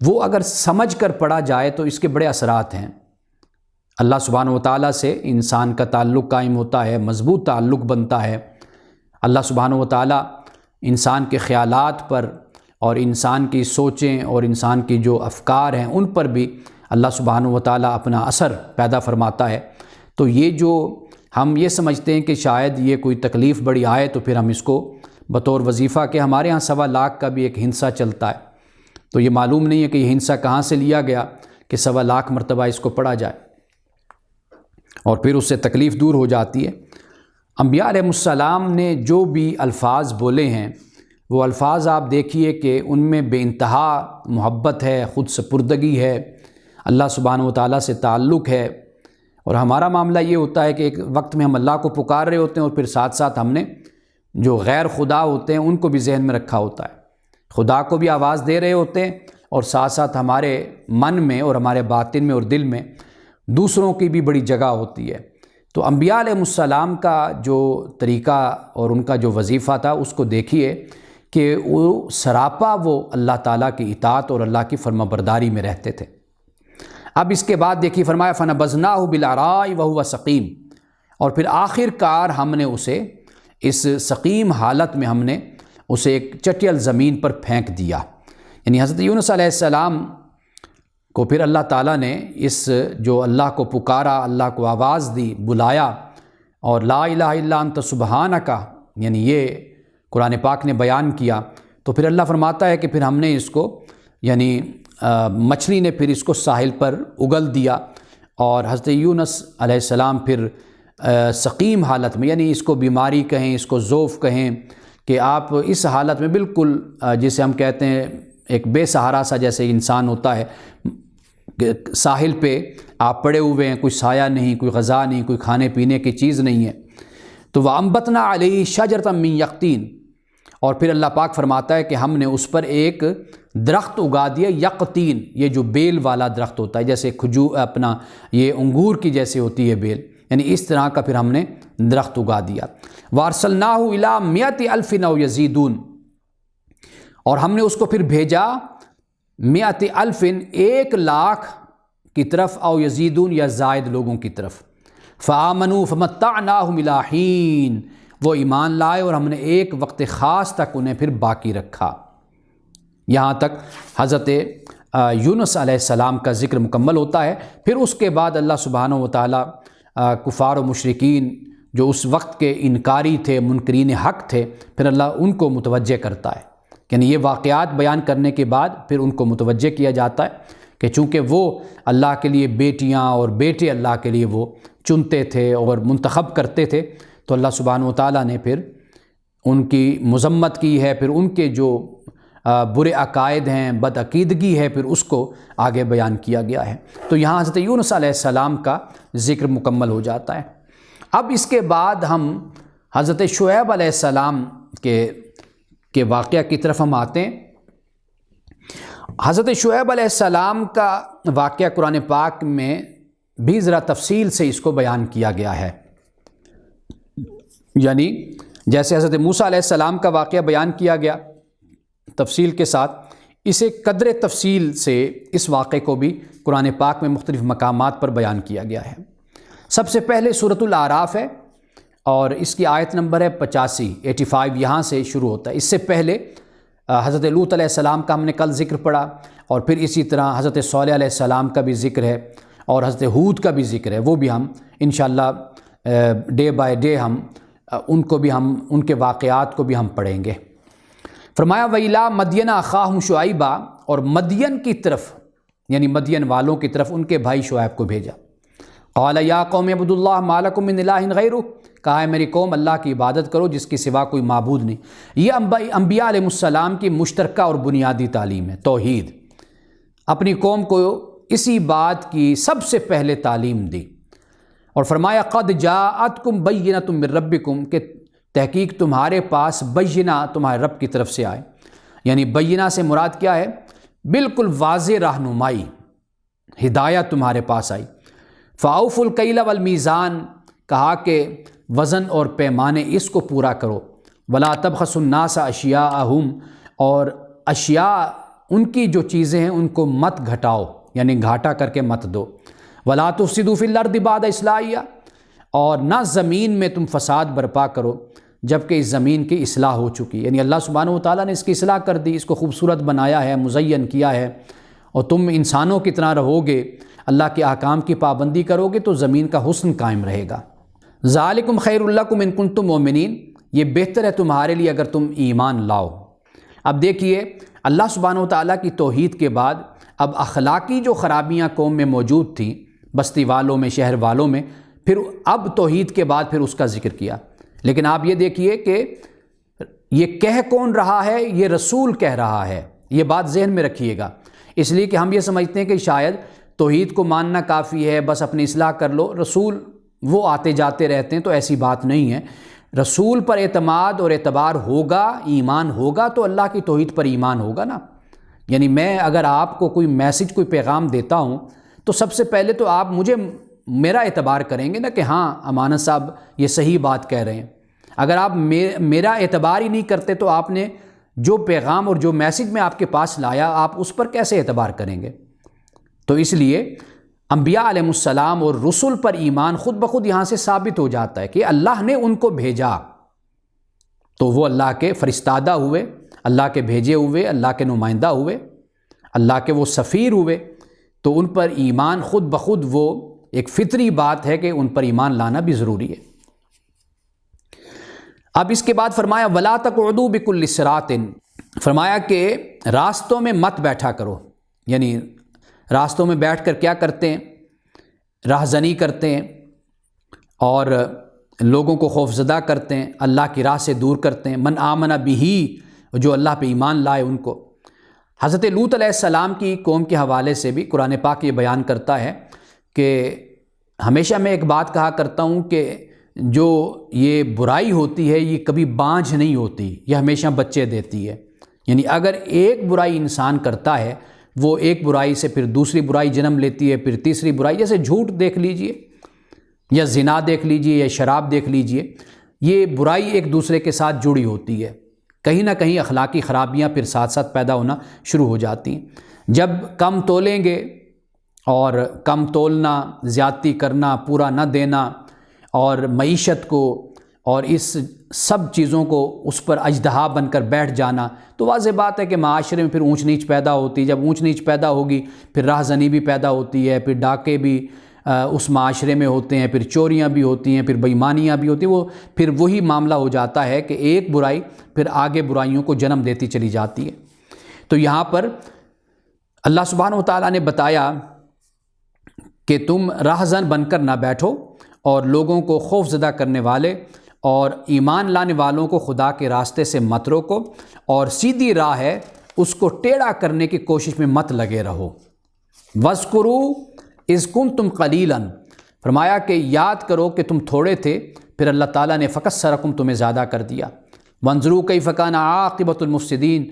وہ اگر سمجھ کر پڑھا جائے تو اس کے بڑے اثرات ہیں۔ اللہ سبحانہ و تعالیٰ سے انسان کا تعلق قائم ہوتا ہے، مضبوط تعلق بنتا ہے۔ اللہ سبحانہ و تعالیٰ انسان کے خیالات پر اور انسان کی سوچیں اور انسان کی جو افکار ہیں ان پر بھی اللہ سبحانہ و تعالیٰ اپنا اثر پیدا فرماتا ہے۔ تو یہ جو ہم یہ سمجھتے ہیں کہ شاید یہ کوئی تکلیف بڑی آئے تو پھر ہم اس کو بطور وظیفہ کہ ہمارے ہاں 1.25 لاکھ کا بھی ایک ہنسا چلتا ہے، تو یہ معلوم نہیں ہے کہ یہ ہنسا کہاں سے لیا گیا کہ 1.25 لاکھ مرتبہ اس کو پڑھا جائے اور پھر اس سے تکلیف دور ہو جاتی ہے۔ انبیاء علیہ السلام نے جو بھی الفاظ بولے ہیں وہ الفاظ آپ دیکھیے کہ ان میں بے انتہا محبت ہے، خود سپردگی ہے، اللہ سبحانہ و تعالیٰ سے تعلق ہے۔ اور ہمارا معاملہ یہ ہوتا ہے کہ ایک وقت میں ہم اللہ کو پکار رہے ہوتے ہیں اور پھر ساتھ ساتھ ہم نے جو غیر خدا ہوتے ہیں ان کو بھی ذہن میں رکھا ہوتا ہے، خدا کو بھی آواز دے رہے ہوتے ہیں اور ساتھ ساتھ ہمارے من میں اور ہمارے باطن میں اور دل میں دوسروں کی بھی بڑی جگہ ہوتی ہے۔ تو انبیاء علیہ السلام کا جو طریقہ اور ان کا جو وظیفہ تھا اس کو دیکھیے کہ وہ سراپا وہ اللہ تعالیٰ کی اطاعت اور اللہ کی فرمانبرداری میں رہتے تھے۔ اب اس کے بعد دیکھیے فرمایا فَنَبَذْنَاهُ بِالْعَرَاءِ وَهُوَ سَقِيمٌ، اور پھر آخر کار ہم نے اسے اس سقیم حالت میں ہم نے اسے ایک چٹیل زمین پر پھینک دیا۔ یعنی حضرت یونس علیہ السلام کو پھر اللہ تعالیٰ نے اس جو اللہ کو پکارا، اللہ کو آواز دی، بلایا اور لا الہ الا انت سبحانک، یعنی یہ قرآن پاک نے بیان کیا، تو پھر اللہ فرماتا ہے کہ پھر ہم نے اس کو یعنی مچھلی نے پھر اس کو ساحل پر اگل دیا اور حضرت یونس علیہ السلام پھر سقیم حالت میں، یعنی اس کو بیماری کہیں، اس کو ضعف کہیں، کہ آپ اس حالت میں بالکل جسے ہم کہتے ہیں ایک بے سہارا سا جیسے انسان ہوتا ہے، ساحل پہ آپ پڑے ہوئے ہیں، کوئی سایہ نہیں، کوئی غذا نہیں، کوئی کھانے پینے کی چیز نہیں ہے۔ تو وَأَنبَتْنَا عَلَيْهِ شَجَرَةً مِّن يَقْطِينٍ، اور پھر اللہ پاک فرماتا ہے کہ ہم نے اس پر ایک درخت اگا دیا، یقطین، یہ جو بیل والا درخت ہوتا ہے، جیسے اپنا یہ انگور کی جیسے ہوتی ہے بیل، یعنی اس طرح کا پھر ہم نے درخت اگا دیا۔ وَأَرْسَلْنَاهُ إِلَىٰ مِائَةِ أَلْفٍ أَوْ يَزِيدُونَ، اور ہم نے اس کو پھر بھیجا مئۃ الف، 1,00,000 کی طرف، او یزیدون، یا زائد لوگوں کی طرف۔ فآمنوا فمتعناہم الی حین، وہ ایمان لائے اور ہم نے ایک وقت خاص تک انہیں پھر باقی رکھا۔ یہاں تک حضرت یونس علیہ السلام کا ذکر مکمل ہوتا ہے۔ پھر اس کے بعد اللہ سبحانہ و تعالیٰ کفار و مشرکین جو اس وقت کے انکاری تھے، منکرین حق تھے، پھر اللہ ان کو متوجہ کرتا ہے، یعنی یہ واقعات بیان کرنے کے بعد پھر ان کو متوجہ کیا جاتا ہے کہ چونکہ وہ اللہ کے لیے بیٹیاں اور بیٹے اللہ کے لیے وہ چنتے تھے اور منتخب کرتے تھے، تو اللہ سبحانہ و تعالیٰ نے پھر ان کی مذمت کی ہے، پھر ان کے جو برے عقائد ہیں، بد عقیدگی ہے، پھر اس کو آگے بیان کیا گیا ہے۔ تو یہاں حضرت یونس علیہ السلام کا ذکر مکمل ہو جاتا ہے۔ اب اس کے بعد ہم حضرت شعیب علیہ السلام کے واقعہ کی طرف ہم آتے ہیں۔ حضرت شعیب علیہ السلام کا واقعہ قرآن پاک میں بھی ذرا تفصیل سے اس کو بیان کیا گیا ہے، یعنی جیسے حضرت موسیٰ علیہ السلام کا واقعہ بیان کیا گیا تفصیل کے ساتھ، اسے قدر تفصیل سے اس واقعے کو بھی قرآن پاک میں مختلف مقامات پر بیان کیا گیا ہے۔ سب سے پہلے سورۃ الاعراف ہے اور اس کی آیت نمبر ہے 85، یہاں سے شروع ہوتا ہے۔ اس سے پہلے حضرت لوط علیہ السلام کا ہم نے کل ذکر پڑھا، اور پھر اسی طرح حضرت صالح علیہ السلام کا بھی ذکر ہے اور حضرت ہود کا بھی ذکر ہے، وہ بھی ہم انشاءاللہ ڈے بائی ڈے ہم ان کے واقعات کو بھی ہم پڑھیں گے۔ فرمایا وَإِلَىٰ مَدْيَنَ أَخَاهُمْ شُعَيْبًا، اور مدین کی طرف یعنی مدین والوں کی طرف ان کے بھائی شعیب کو بھیجا۔ قَالَ يَا قَوْمِ اعْبُدُوا اللَّهَ مَا لَكُم مِّنْ إِلَٰهٍ غَيْرُهُ، کہا ہے میری قوم اللہ کی عبادت کرو جس کی سوا کوئی معبود نہیں۔ یہ انبیاء علیہ السلام کی مشترکہ اور بنیادی تعلیم ہے، توحید۔ اپنی قوم کو اسی بات کی سب سے پہلے تعلیم دی، اور فرمایا قد جاءتکم بینۃ من ربکم، کہ تحقیق تمہارے پاس بینہ تمہارے رب کی طرف سے آئے۔ یعنی بینہ سے مراد کیا ہے؟ بالکل واضح رہنمائی، ہدایت تمہارے پاس آئی۔ فاوفوا الکیل والمیزان، کہا کہ وزن اور پیمانے اس کو پورا کرو۔ ولا تبخسوا الناس اشیاءہم، اور اشیاء ان کی جو چیزیں ہیں ان کو مت گھٹاؤ، یعنی گھاٹا کر کے مت دو۔ ولا تفسدوا فی الارض بعد اصلاحہا، اور نہ زمین میں تم فساد برپا کرو جبکہ اس زمین کی اصلاح ہو چکی، یعنی اللہ سبحانہ و تعالیٰ نے اس کی اصلاح کر دی، اس کو خوبصورت بنایا ہے، مزین کیا ہے، اور تم انسانوں کی طرح رہو گے، اللہ کے احکام کی پابندی کرو گے تو زمین کا حسن قائم رہے گا۔ ذالکم خیر لکم ان کنتم مؤمنین، یہ بہتر ہے تمہارے لیے اگر تم ایمان لاؤ۔ اب دیکھیے اللہ سبحانہ وتعالیٰ کی توحید کے بعد اب اخلاقی جو خرابیاں قوم میں موجود تھیں، بستی والوں میں، شہر والوں میں، پھر اب توحید کے بعد پھر اس کا ذکر کیا۔ لیکن آپ یہ دیکھیے کہ یہ کہہ کون رہا ہے؟ یہ رسول کہہ رہا ہے۔ یہ بات ذہن میں رکھیے گا، اس لیے کہ ہم یہ سمجھتے ہیں کہ شاید توحید کو ماننا کافی ہے، بس اپنی اصلاح کر لو، رسول وہ آتے جاتے رہتے ہیں، تو ایسی بات نہیں ہے۔ رسول پر اعتماد اور اعتبار ہوگا، ایمان ہوگا تو اللہ کی توحید پر ایمان ہوگا نا۔ یعنی میں اگر آپ کو کوئی میسج، کوئی پیغام دیتا ہوں تو سب سے پہلے تو آپ مجھے میرا اعتبار کریں گے نا کہ ہاں امانت صاحب یہ صحیح بات کہہ رہے ہیں۔ اگر آپ میرا اعتبار ہی نہیں کرتے تو آپ نے جو پیغام اور جو میسج میں آپ کے پاس لایا، آپ اس پر کیسے اعتبار کریں گے؟ تو اس لیے انبیاء علیہ السلام اور رسل پر ایمان خود بخود یہاں سے ثابت ہو جاتا ہے کہ اللہ نے ان کو بھیجا، تو وہ اللہ کے فرستادہ ہوئے، اللہ کے بھیجے ہوئے، اللہ کے نمائندہ ہوئے، اللہ کے وہ سفیر ہوئے، تو ان پر ایمان خود بخود وہ ایک فطری بات ہے کہ ان پر ایمان لانا بھی ضروری ہے۔ اب اس کے بعد فرمایا وَلَا تَقْعُدُوا بِكُلِّ صِرَاطٍ، فرمایا کہ راستوں میں مت بیٹھا کرو، یعنی راستوں میں بیٹھ کر کیا کرتے ہیں؟ راہزنی کرتے ہیں اور لوگوں کو خوفزدہ کرتے ہیں، اللہ کی راہ سے دور کرتے ہیں۔ من آمن بہی، جو اللہ پہ ایمان لائے ان کو۔ حضرت لوط علیہ السلام کی قوم کے حوالے سے بھی قرآن پاک یہ بیان کرتا ہے کہ ہمیشہ میں ایک بات کہا کرتا ہوں کہ جو یہ برائی ہوتی ہے یہ کبھی بانجھ نہیں ہوتی، یہ ہمیشہ بچے دیتی ہے۔ یعنی اگر ایک برائی انسان کرتا ہے، وہ ایک برائی سے پھر دوسری برائی جنم لیتی ہے، پھر تیسری برائی، جیسے جھوٹ دیکھ لیجئے یا زنا دیکھ لیجئے یا شراب دیکھ لیجئے، یہ برائی ایک دوسرے کے ساتھ جڑی ہوتی ہے، کہیں نہ کہیں اخلاقی خرابیاں پھر ساتھ ساتھ پیدا ہونا شروع ہو جاتی ہیں۔ جب کم تولیں گے اور کم تولنا، زیادتی کرنا، پورا نہ دینا اور معیشت کو اور اس سب چیزوں کو اس پر اژدہا بن کر بیٹھ جانا، تو واضح بات ہے کہ معاشرے میں پھر اونچ نیچ پیدا ہوتی ہے۔ جب اونچ نیچ پیدا ہوگی پھر راہزنی بھی پیدا ہوتی ہے، پھر ڈاکے بھی اس معاشرے میں ہوتے ہیں، پھر چوریاں بھی ہوتی ہیں، پھر بےایمانیاں بھی ہوتی ہیں، وہ پھر وہی معاملہ ہو جاتا ہے کہ ایک برائی پھر آگے برائیوں کو جنم دیتی چلی جاتی ہے۔ تو یہاں پر اللہ سبحانہ و تعالیٰ نے بتایا کہ تم راہزن بن کر نہ بیٹھو اور لوگوں کو خوف زدہ کرنے والے اور ایمان لانے والوں کو خدا کے راستے سے مت روکو، اور سیدھی راہ ہے اس کو ٹیڑھا کرنے کی کوشش میں مت لگے رہو۔ وَاذْكُرُوا إِذْ كُنْتُمْ قَلِيلًا، فرمایا کہ یاد کرو کہ تم تھوڑے تھے، پھر اللہ تعالیٰ نے فَكَثَّرَكُمْ تمہیں زیادہ کر دیا۔ وَانظُرُوا كَيْفَ كَانَ عَاقِبَةُ الْمُفْسِدِينَ،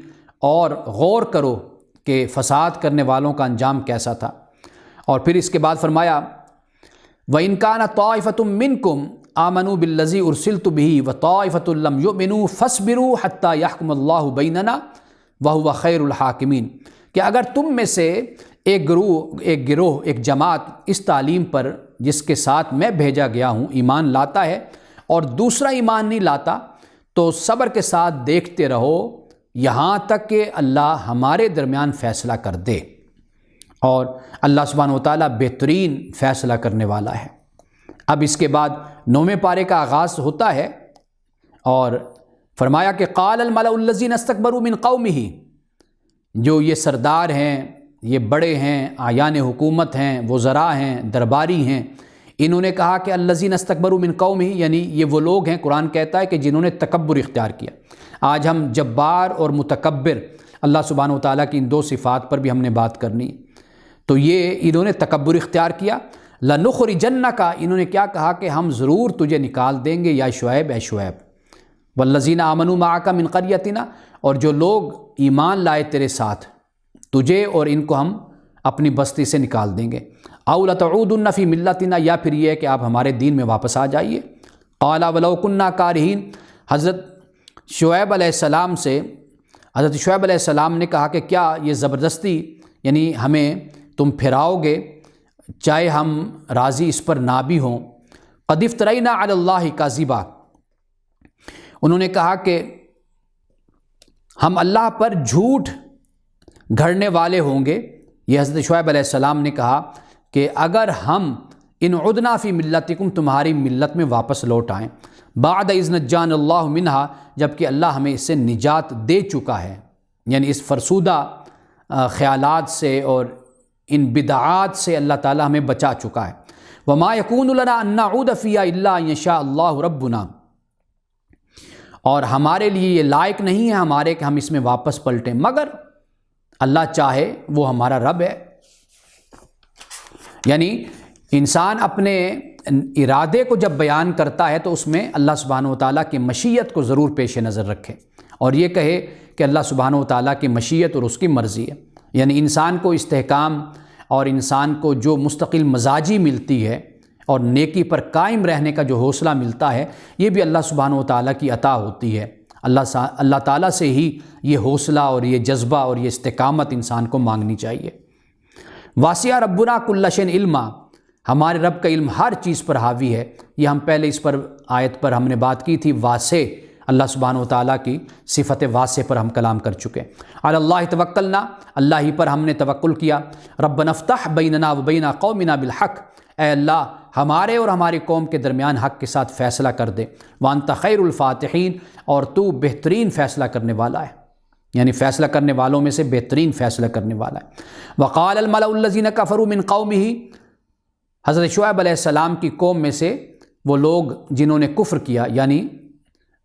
اور غور کرو کہ فساد کرنے والوں کا انجام کیسا تھا۔ اور پھر اس کے بعد فرمایا وَإِنْ كَانَ طَائِفَةٌ مِّنْكُمْ آمنوا بالذی ارسلت به وطائفۃ لم یؤمنوا فاصبروا حتی یحکم اللہ بیننا وہو خیر الحاکمین، کہ اگر تم میں سے ایک گروہ، ایک جماعت اس تعلیم پر جس کے ساتھ میں بھیجا گیا ہوں ایمان لاتا ہے اور دوسرا ایمان نہیں لاتا، تو صبر کے ساتھ دیکھتے رہو یہاں تک کہ اللہ ہمارے درمیان فیصلہ کر دے، اور اللہ سبحانہ و تعالیٰ بہترین فیصلہ کرنے والا ہے۔ اب اس کے بعد 9ویں پارے کا آغاز ہوتا ہے اور فرمایا کہ قال الملأ الذین استکبروا من قومہ، جو یہ سردار ہیں، یہ بڑے ہیں، اعیان حکومت ہیں، وزراء ہیں، درباری ہیں، انہوں نے کہا کہ الذین استکبروا من قومہ، یعنی یہ وہ لوگ ہیں، قرآن کہتا ہے کہ جنہوں نے تکبر اختیار کیا۔ آج ہم جبار اور متکبر، اللہ سبحانہ و تعالیٰ کی ان دو صفات پر بھی ہم نے بات کرنی۔ تو یہ انہوں نے تکبر اختیار کیا۔ لَنُخْرِجَنَّكَ، انہوں نے کیا کہا کہ ہم ضرور تجھے نکال دیں گے یا شعیب، اے شعیب۔ وَالَّذِينَ آمَنُوا مَعَكَ مِنْ قَرْيَتِنَا، اور جو لوگ ایمان لائے تیرے ساتھ، تجھے اور ان کو ہم اپنی بستی سے نکال دیں گے۔ أَوْ لَتَعُودُنَّ فِي مِلَّتِنَا، یا پھر یہ ہے کہ آپ ہمارے دین میں واپس آ جائیے۔ قَالَ وَلَوْ كُنَّا كَارِهِينَ، حضرت شعیب علیہ السلام سے حضرت شعیب علیہ السلام نے کہا کہ کیا یہ زبردستی یعنی ہمیں تم پھراؤ گے چاہے ہم راضی اس پر نہ بھی ہوں؟ قد افترینا علی اللہ کذبا، انہوں نے کہا کہ ہم اللہ پر جھوٹ گھڑنے والے ہوں گے۔ یہ حضرت شعیب علیہ السلام نے کہا کہ اگر ہم ان عدنا فی ملتکم، تمہاری ملت میں واپس لوٹ آئیں، بعد اذ نجانا اللہ منہا، جب کہ اللہ ہمیں اس سے نجات دے چکا ہے، یعنی اس فرسودہ خیالات سے اور ان بدعات سے اللہ تعالی ہمیں بچا چکا ہے۔ وما یکون لنا ان نعود فیہا الا ان یشاء اللہ ربنا، اور ہمارے لیے یہ لائق نہیں ہے ہمارے کہ ہم اس میں واپس پلٹیں، مگر اللہ چاہے، وہ ہمارا رب ہے۔ یعنی انسان اپنے ارادے کو جب بیان کرتا ہے تو اس میں اللہ سبحانہ وتعالیٰ کی مشیت کو ضرور پیش نظر رکھے، اور یہ کہے کہ اللہ سبحانہ وتعالیٰ کی مشیت اور اس کی مرضی ہے۔ یعنی انسان کو استحکام اور انسان کو جو مستقل مزاجی ملتی ہے اور نیکی پر قائم رہنے کا جو حوصلہ ملتا ہے، یہ بھی اللہ سبحانہ وتعالیٰ کی عطا ہوتی ہے۔ اللہ تعالیٰ سے ہی یہ حوصلہ اور یہ جذبہ اور یہ استقامت انسان کو مانگنی چاہیے۔ واسع ربنا کل شیء علما، ہمارے رب کا علم ہر چیز پر حاوی ہے۔ یہ ہم پہلے اس پر آیت پر ہم نے بات کی تھی، واسع، اللہ سبحانہ وتعالیٰ کی صفت واسع پر ہم کلام کر چکے۔ علی اللہ توکلنا، اللہ ہی پر ہم نے توکل کیا۔ ربنا افتح بیننا وبین قومنا بالحق، اے اللہ ہمارے اور ہماری قوم کے درمیان حق کے ساتھ فیصلہ کر دے۔ وانت خیر الفاتحین، اور تو بہترین فیصلہ کرنے والا ہے، یعنی فیصلہ کرنے والوں میں سے بہترین فیصلہ کرنے والا ہے۔ وقال الملأ الذین کفروا من قومہ، حضرت شعیب علیہ السلام کی قوم میں سے وہ لوگ جنہوں نے کفر کیا، یعنی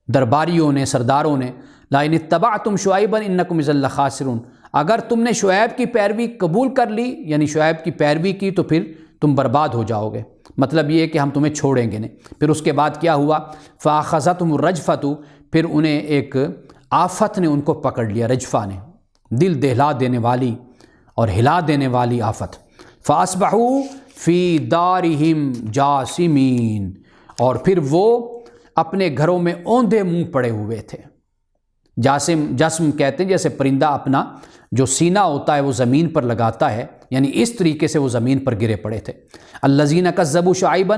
درباریوں نے، سرداروں نے، لئن اتبعتم شعیبا انکم اذا لخاسرون، اگر تم نے شعیب کی پیروی قبول کر لی، یعنی شعیب کی پیروی کی، تو پھر تم برباد ہو جاؤ گے، مطلب یہ کہ ہم تمہیں چھوڑیں گے نہیں۔ پھر اس کے بعد کیا ہوا؟ فاخذتہم الرجفۃ، پھر انہیں ایک آفت نے ان کو پکڑ لیا، رجفہ نے، دل دہلا دینے والی اور ہلا دینے والی آفت۔ فاصبحوا فی دارہم جاسمین، اور پھر وہ اپنے گھروں میں اوندھے منہ پڑے ہوئے تھے۔ جسم کہتے ہیں جیسے پرندہ اپنا جو سینہ ہوتا ہے وہ زمین پر لگاتا ہے، یعنی اس طریقے سے وہ زمین پر گرے پڑے تھے۔ الذین کذبوا شعیبا،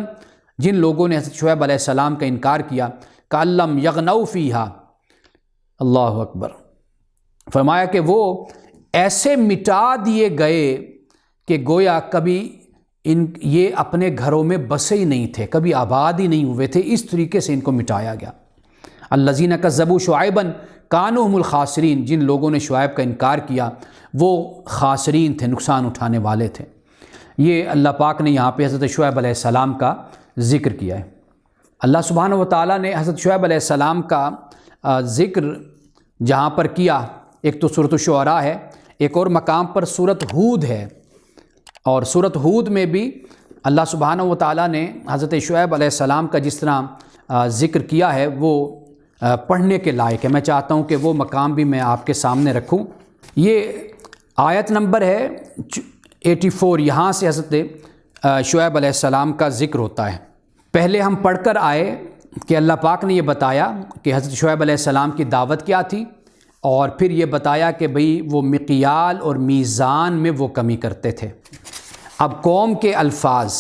جن لوگوں نے حضرت شعیب علیہ السلام کا انکار کیا، کأن لم یغنوا فیہا، اللہ اکبر، فرمایا کہ وہ ایسے مٹا دیے گئے کہ گویا کبھی یہ اپنے گھروں میں بسے ہی نہیں تھے، کبھی آباد ہی نہیں ہوئے تھے، اس طریقے سے ان کو مٹایا گیا۔ الذین کذبوا شعیبا کانوا هم الخاسرین، جن لوگوں نے شعیب کا انکار کیا وہ خاسرین تھے، نقصان اٹھانے والے تھے۔ یہ اللہ پاک نے یہاں پہ حضرت شعیب علیہ السلام کا ذکر کیا ہے۔ اللہ سبحانہ وتعالیٰ نے حضرت شعیب علیہ السلام کا ذکر جہاں پر کیا، ایک تو سورۃ الشعراء ہے، ایک اور مقام پر سورۃ ہود ہے، اور سورۃ ہود میں بھی اللہ سبحانہ وتعالیٰ نے حضرت شعیب علیہ السلام کا جس طرح ذکر کیا ہے وہ پڑھنے کے لائق ہے۔ میں چاہتا ہوں کہ وہ مقام بھی میں آپ کے سامنے رکھوں۔ یہ آیت نمبر ہے 84، یہاں سے حضرت شعیب علیہ السلام کا ذکر ہوتا ہے۔ پہلے ہم پڑھ کر آئے کہ اللہ پاک نے یہ بتایا کہ حضرت شعیب علیہ السلام کی دعوت کیا تھی، اور پھر یہ بتایا کہ بھئی وہ مقیال اور میزان میں وہ کمی کرتے تھے۔ اب قوم کے الفاظ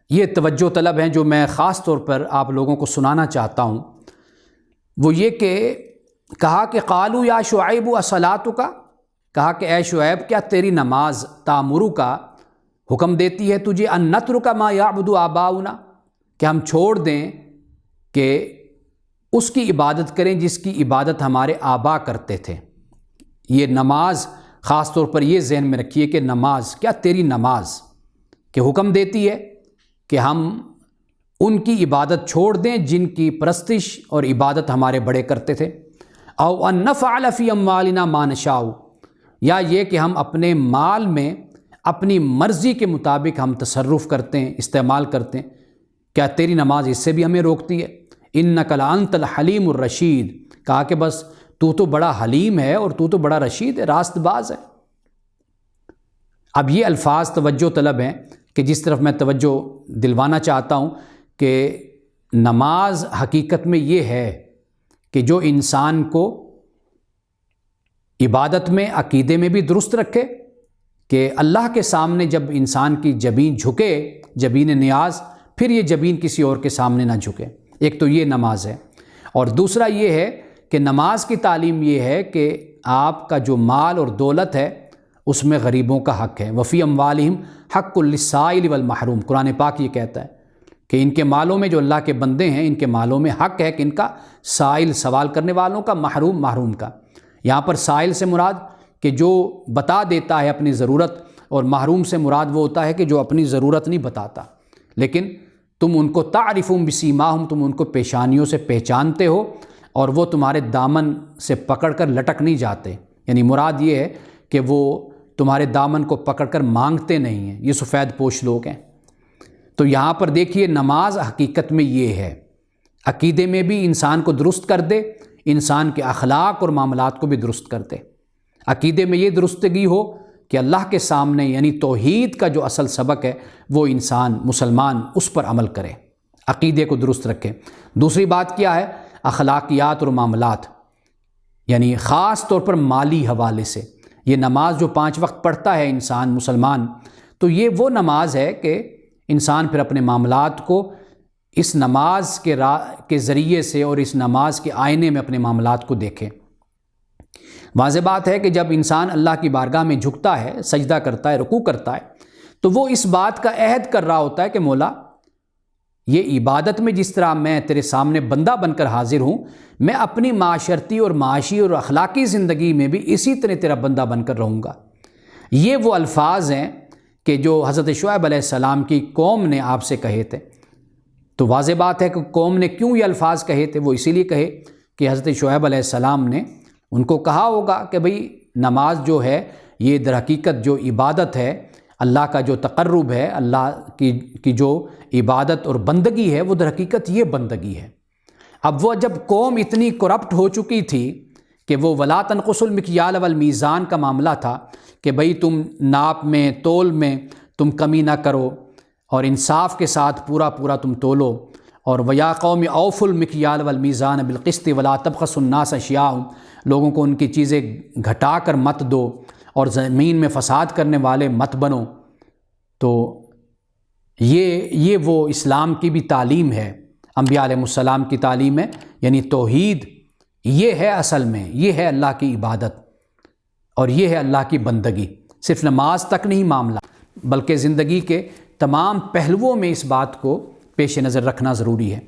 یہ توجہ طلب ہیں جو میں خاص طور پر آپ لوگوں کو سنانا چاہتا ہوں، وہ یہ کہ کہا کہ قالوا یا شعیب اصلاتک، کہا کہ اے شعیب کیا تیری نماز تامرو کا حکم دیتی ہے تجھے ان نترک ما یعبد آباؤنا، کہ ہم چھوڑ دیں کہ اس کی عبادت کریں جس کی عبادت ہمارے آبا کرتے تھے۔ یہ نماز خاص طور پر یہ ذہن میں رکھیے کہ نماز، کیا تیری نماز کہ حکم دیتی ہے کہ ہم ان کی عبادت چھوڑ دیں جن کی پرستش اور عبادت ہمارے بڑے کرتے تھے۔ او ان نفعل فی اموالنا ما نشاء، یا یہ کہ ہم اپنے مال میں اپنی مرضی کے مطابق ہم تصرف کرتے ہیں، استعمال کرتے ہیں، کیا تیری نماز اس سے بھی ہمیں روکتی ہے؟ انک لانت الحلیم الرشید، کہا کہ بس تو بڑا حلیم ہے اور تو بڑا رشید ہے، راست باز ہے۔ اب یہ الفاظ توجہ طلب ہیں کہ جس طرف میں توجہ دلوانا چاہتا ہوں کہ نماز حقیقت میں یہ ہے کہ جو انسان کو عبادت میں، عقیدے میں بھی درست رکھے، کہ اللہ کے سامنے جب انسان کی جبین جھکے، جبین نیاز، پھر یہ جبین کسی اور کے سامنے نہ جھکے۔ ایک تو یہ نماز ہے، اور دوسرا یہ ہے کہ نماز کی تعلیم یہ ہے کہ آپ کا جو مال اور دولت ہے اس میں غریبوں کا حق ہے۔ وفی اموالہم حق للسائل والمحروم، قرآن پاک یہ کہتا ہے کہ ان کے مالوں میں جو اللہ کے بندے ہیں ان کے مالوں میں حق ہے کہ ان کا سائل سوال کرنے والوں کا، محروم کا۔ یہاں پر سائل سے مراد کہ جو بتا دیتا ہے اپنی ضرورت، اور محروم سے مراد وہ ہوتا ہے کہ جو اپنی ضرورت نہیں بتاتا، لیکن تم ان کو تعرفون بسیماہم، تم ان کو پیشانیوں سے پہچانتے ہو اور وہ تمہارے دامن سے پکڑ کر لٹک نہیں جاتے، یعنی مراد یہ ہے کہ وہ تمہارے دامن کو پکڑ کر مانگتے نہیں ہیں، یہ سفید پوش لوگ ہیں۔ تو یہاں پر دیکھیے نماز حقیقت میں یہ ہے، عقیدے میں بھی انسان کو درست کر دے، انسان کے اخلاق اور معاملات کو بھی درست کر دے۔ عقیدے میں یہ درستگی ہو کہ اللہ کے سامنے یعنی توحید کا جو اصل سبق ہے وہ انسان مسلمان اس پر عمل کرے، عقیدے کو درست رکھے۔ دوسری بات کیا ہے؟ اخلاقیات اور معاملات، یعنی خاص طور پر مالی حوالے سے۔ یہ نماز جو 5 وقت پڑھتا ہے انسان مسلمان، تو یہ وہ نماز ہے کہ انسان پھر اپنے معاملات کو اس نماز کے ذریعے سے اور اس نماز کے آئینے میں اپنے معاملات کو دیکھے۔ واضح بات ہے کہ جب انسان اللہ کی بارگاہ میں جھکتا ہے، سجدہ کرتا ہے، رکوع کرتا ہے، تو وہ اس بات کا عہد کر رہا ہوتا ہے کہ مولا یہ عبادت میں جس طرح میں تیرے سامنے بندہ بن کر حاضر ہوں، میں اپنی معاشرتی اور معاشی اور اخلاقی زندگی میں بھی اسی طرح تیرا بندہ بن کر رہوں گا۔ یہ وہ الفاظ ہیں کہ جو حضرت شعیب علیہ السلام کی قوم نے آپ سے کہے تھے۔ تو واضح بات ہے کہ قوم نے کیوں یہ الفاظ کہے تھے؟ وہ اسی لیے کہے کہ حضرت شعیب علیہ السلام نے ان کو کہا ہوگا کہ بھئی نماز جو ہے یہ در حقیقت جو عبادت ہے، اللہ کا جو تقرب ہے، اللہ کی جو عبادت اور بندگی ہے، وہ در حقیقت یہ بندگی ہے۔ اب وہ جب قوم اتنی کرپٹ ہو چکی تھی کہ وہ ولا تنقصوا المکیال والمیزان کا معاملہ تھا کہ بھئی تم ناپ میں، تول میں تم کمی نہ کرو اور انصاف کے ساتھ پورا تم تولو، اور ویا قوم اوفوا المکیال والمیزان بالقسط ولا تبخسوا الناس اشیاءہم، لوگوں کو ان کی چیزیں گھٹا کر مت دو اور زمین میں فساد کرنے والے مت بنو۔ تو یہ وہ اسلام کی بھی تعلیم ہے، انبیاء علیہ السلام کی تعلیم ہے، یعنی توحید یہ ہے اصل میں، یہ ہے اللہ کی عبادت اور یہ ہے اللہ کی بندگی۔ صرف نماز تک نہیں معاملہ، بلکہ زندگی کے تمام پہلوؤں میں اس بات کو پیش نظر رکھنا ضروری ہے۔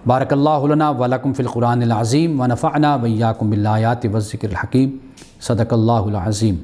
بارک اللہ لنا ولکم فی القرآن العظیم ونفعنا وإیاکم بالآیات والذکر الحکیم، صدق اللہ العظیم۔